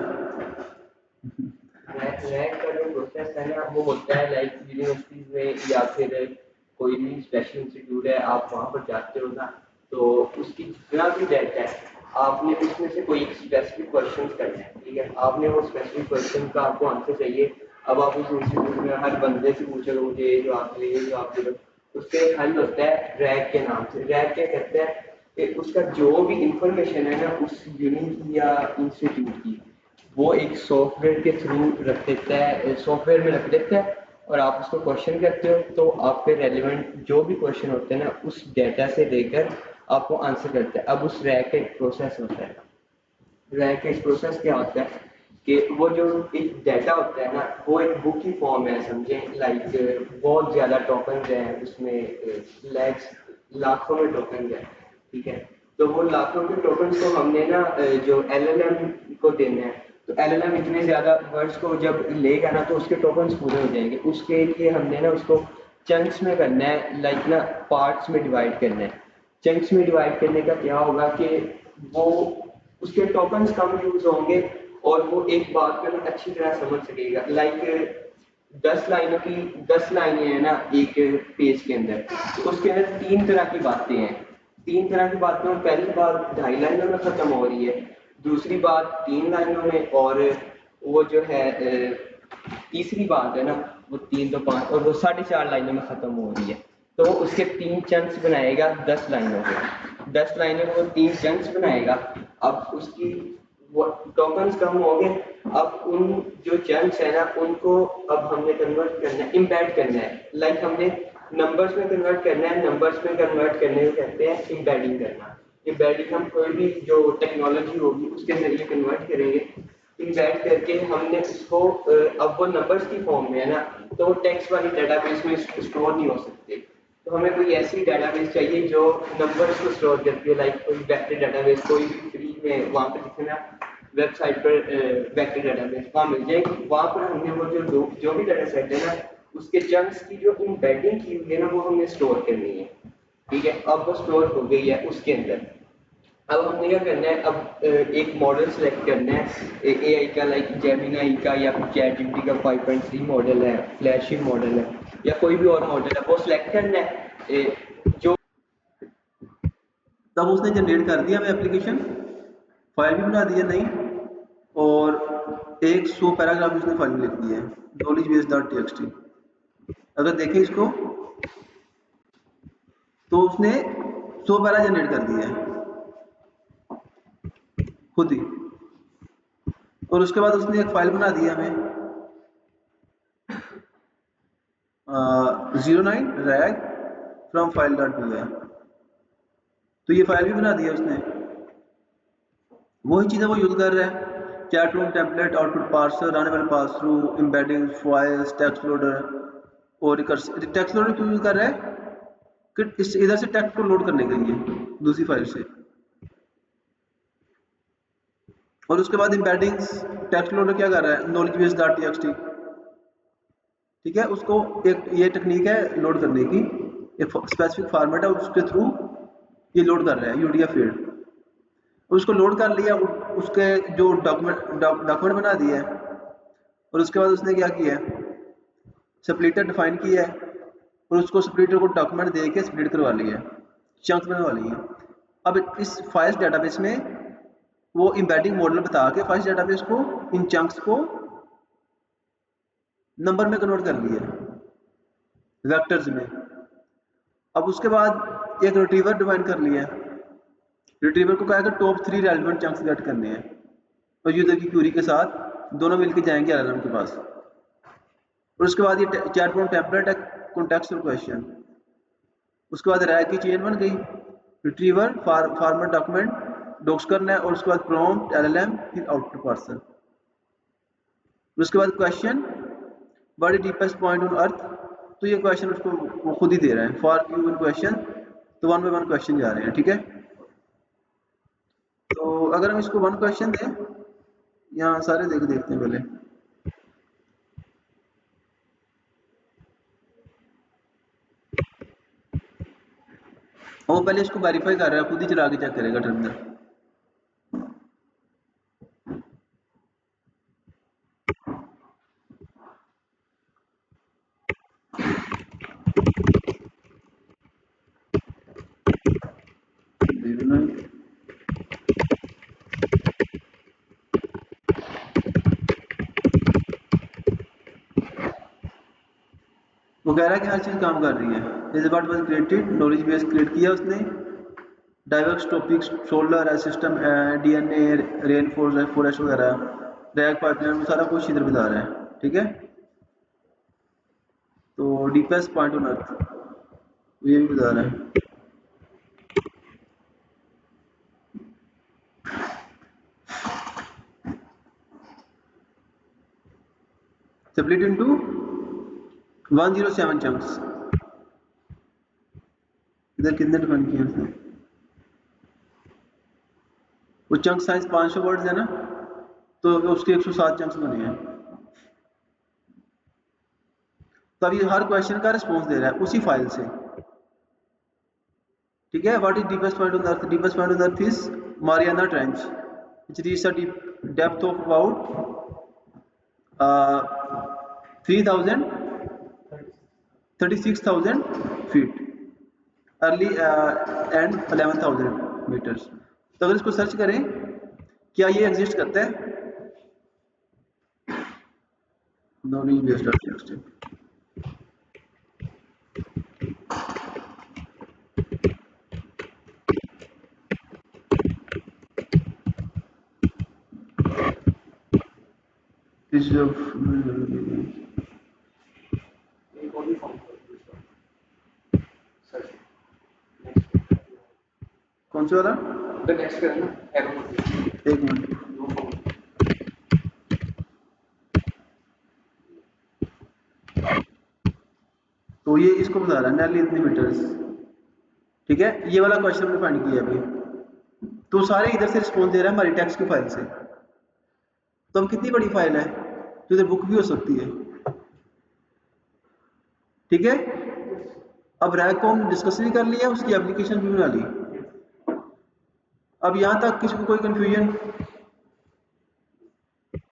रैक का जो प्रोसेस है ना वो होता है लाइक यूनिवर्सिटीज में या फिर कोई भी स्पेशल इंस्टीट्यूट है, आप वहाँ पर जाते हो ना, तो उसकी जितना भी डेटा है आपने उसमें से कोई एक स्पेसिफिक क्वेश्चन करना है, ठीक है, आपने वो स्पेसिफिक क्वेश्चन का आपको आंसर चाहिए। अब आप उस इंस्टीट्यूट में हर बंदे से पूछोगे मुझे ये जवाब दे, ये जवाब दे, उसका एक हल होता है रैक के नाम से। रैक क्या करता है कि उसका जो भी इंफॉर्मेशन है ना उस यूनिट या इंस्टीट्यूट की, वो एक सॉफ्टवेयर के थ्रू रख देता है, सॉफ्टवेयर में रख देता है, और आप उसको क्वेश्चन करते हो तो आपके रेलिवेंट जो भी क्वेश्चन होते हैं ना उस डेटा से लेकर आपको आंसर करता है। अब उस रैक का एक प्रोसेस होता है। रैक का एक प्रोसेस क्या होता है कि वो जो एक डाटा होता है ना वो एक बुक की फॉर्म है, समझें, लाइक बहुत ज़्यादा टोकन हैं उसमें, लैक्स लाखों में टोकन है, ठीक है। तो वो लाखों के टोकन को हमने ना जो एलएलएम को देना है, तो एलएलएम इतने ज़्यादा वर्ड्स को जब लेगा ना तो उसके टोकन पूरे हो जाएंगे। उसके लिए हमने ना उसको चंक्स में करना है, लाइक ना पार्ट्स में डिवाइड करना है। चंक्स में डिवाइड करने का क्या होगा कि वो उसके टोकन्स कम यूज होंगे और वो एक बात को ना अच्छी तरह समझ सकेगा। लाइक 10 लाइनों की 10 लाइनें हैं ना एक पेज के अंदर, तो उसके अंदर 3 तरह की बातें हैं। 3 तरह की बातों में पहली बात 2.5 लाइनों में खत्म हो रही है, दूसरी बात 3 लाइनों में, और वो जो है तीसरी बात है ना वो 3 तो 5 और वो 4.5 लाइनों में खत्म हो रही है। तो वो उसके 3 चंक्स बनाएगा 10 लाइनों के, 10 लाइनों में वो 3 चंक्स बनाएगा। अब उसकी वो टोकन्स कम हो गए। अब उन जो चंक्स है ना उनको अब हमने कन्वर्ट करना है, इम्बेड करना है। लाइक हमने नंबर्स में कन्वर्ट करना है, नंबर्स में कन्वर्ट करने को कहते हैं इम्बेडिंग करना। इम्बेडिंग हम कोई भी जो टेक्नोलॉजी होगी उसके जरिए कन्वर्ट करेंगे। इम्बेड करके हमने उसको अब वो नंबर्स की फॉर्म में है ना, तो वो टेक्स्ट वाली डाटाबेस में स्टोर नहीं हो सकते। तो हमें कोई ऐसी डाटाबेस चाहिए जो नंबर्स को स्टोर करती है, लाइक कोई वेक्टर डाटाबेस, कोई भी फ्री में वहाँ पर लिखना वेबसाइट पर वेक्टर डाटाबेस वहाँ मिल जाएगी। वहाँ पर हमने वो जो भी डाटा सेट है ना उसके चंक्स की जो इम्बेडिंग की हुई है ना वो हमने स्टोर करनी है, ठीक है। अब वो स्टोर हो गई है उसके अंदर। अब हमने क्या करना है, अब एक मॉडल सेलेक्ट करना है एआई का, लाइक जेमिनी का या फिर चैटजीपीटी का 5.3 मॉडल है, फ्लैगशिप मॉडल है, या कोई भी और मॉडल है, वो सिलेक्ट करना है जो तब उसने जनरेट कर दिया हमें एप्लीकेशन, फाइल भी बना दी है नई, और 100 पैराग्राफ उसने फाइल में लिख दिया है, नॉलेज बेस डॉट टीएक्सटी। अगर देखें इसको तो उसने 100 पैरा जनरेट कर दिया है खुद ही, और उसके बाद उसने एक फाइल बना दी है हमें 09 rag from file dot P है। तो ये फाइल भी बना दी है उसने, वही चीज़ें वो यूज़ कर रहा है, chat room template, output parser, runnable pass through, embedding files, text loader, और टेक्स्ट लोडर क्यों यूज़ कर रहा है कि इस इधर से टेक्स्ट को लोड करने के लिए दूसरी फाइल से। और उसके बाद एम्बेडिंग्स, टेक्स्ट लोडर क्या कर रहा है, नॉलेज बेस डॉट टीएक्सटी, ठीक है। उसको एक ये टेक्निक है लोड करने की, एक स्पेसिफिक फॉर्मेट है उसके थ्रू ये लोड कर रहा है यूडीएफ फील्ड। उसको लोड कर लिया, उसके जो डॉक्यूमेंट बना दिया है, और उसके बाद उसने क्या किया है, स्प्लिटर डिफाइन किया है, और उसको स्प्लिटर को डॉक्यूमेंट दे के स्प्लिट करवा लिया है, चंक्स बनवा लिए हैं। अब इस फाइल्स डेटाबेस में वो एम्बेडिंग मॉडल बता के फाइल्स डेटाबेस को इन चंक्स को नंबर में कन्वर्ट कर लिया वेक्टर्स में। अब उसके बाद एक रिट्रीवर डिफाइन कर लिया है, रिट्रीवर को कहा कि टॉप 3 रेलिवेंट चंक्स गेट करने हैं, और यूजर की क्यूरी के साथ दोनों मिलकर जाएंगे एलएलएम के पास। और उसके बाद ये चैटबॉट टेम्पलेट है, कॉन्टेक्स्ट और क्वेश्चन। उसके बाद रैग की चेन बन गई, रिट्रीवर फॉर्मेट डॉक्यूमेंट डॉक्स करना है, और उसके बाद प्रॉम्प्ट एलएलएम, फिर आउटपुट पार्सर। उसके बाद question, what is deepest point on earth, तो ये क्वेश्चन उसको वो खुद ही दे रहा है, फॉर गिवन क्वेश्चन, तो 1 बाय 1 क्वेश्चन जा रहे हैं, ठीक है। तो अगर हम इसको 1 क्वेश्चन दें, यहाँ सारे देखते हैं पहले। वो पहले इसको वेरीफाई कर रहा है, खुद ही चला के चेक करेगा टर्मिनल। वो कह रहा है कि हर चीज़ काम कर रही है। Is what was created, knowledge base create किया उसने, diverse topics, solar system, DNA, rain forest वगैरह, रैक पाइपलाइन, सारा कुछ इधर बता रहा है। ठीक है, तो डीपेस्ट पॉइंट ऑन अर्थ ये भी बता रहा है। Split into 107 chunks. इधर कितने डिफाइन किए उसने? वो चंक साइज 500 वर्ड्स है ना, तो उसके 107 चंक्स बने हैं। तो अभी हर क्वेश्चन का रिस्पॉन्स दे रहा है उसी फाइल से। ठीक है, what is deepest point on the earth? Deepest point on the earth is Mariana trench, which reaches a depth of about 36,000 feet, early and 11,000 meters। तो अगर इसको सर्च करें, क्या ये एग्जिस्ट करता है? Knowledge based architecture. कौन सा वाला? एक मिनट, तो ये इसको बता रहा है नेरली इतने मीटर्स। ठीक है, ये वाला क्वेश्चन हमने फाइंड किया अभी, तो सारे इधर से रिस्पॉन्स दे रहा है हमारी टेक्स्ट की फाइल से। तो अब कितनी बड़ी फाइल है, तो इधर बुक भी हो सकती है। ठीक है, अब रैक को हम डिस्कस भी कर लिया, उसकी एप्लीकेशन भी बना ली। अब यहां तक किसी को कोई कंफ्यूजन?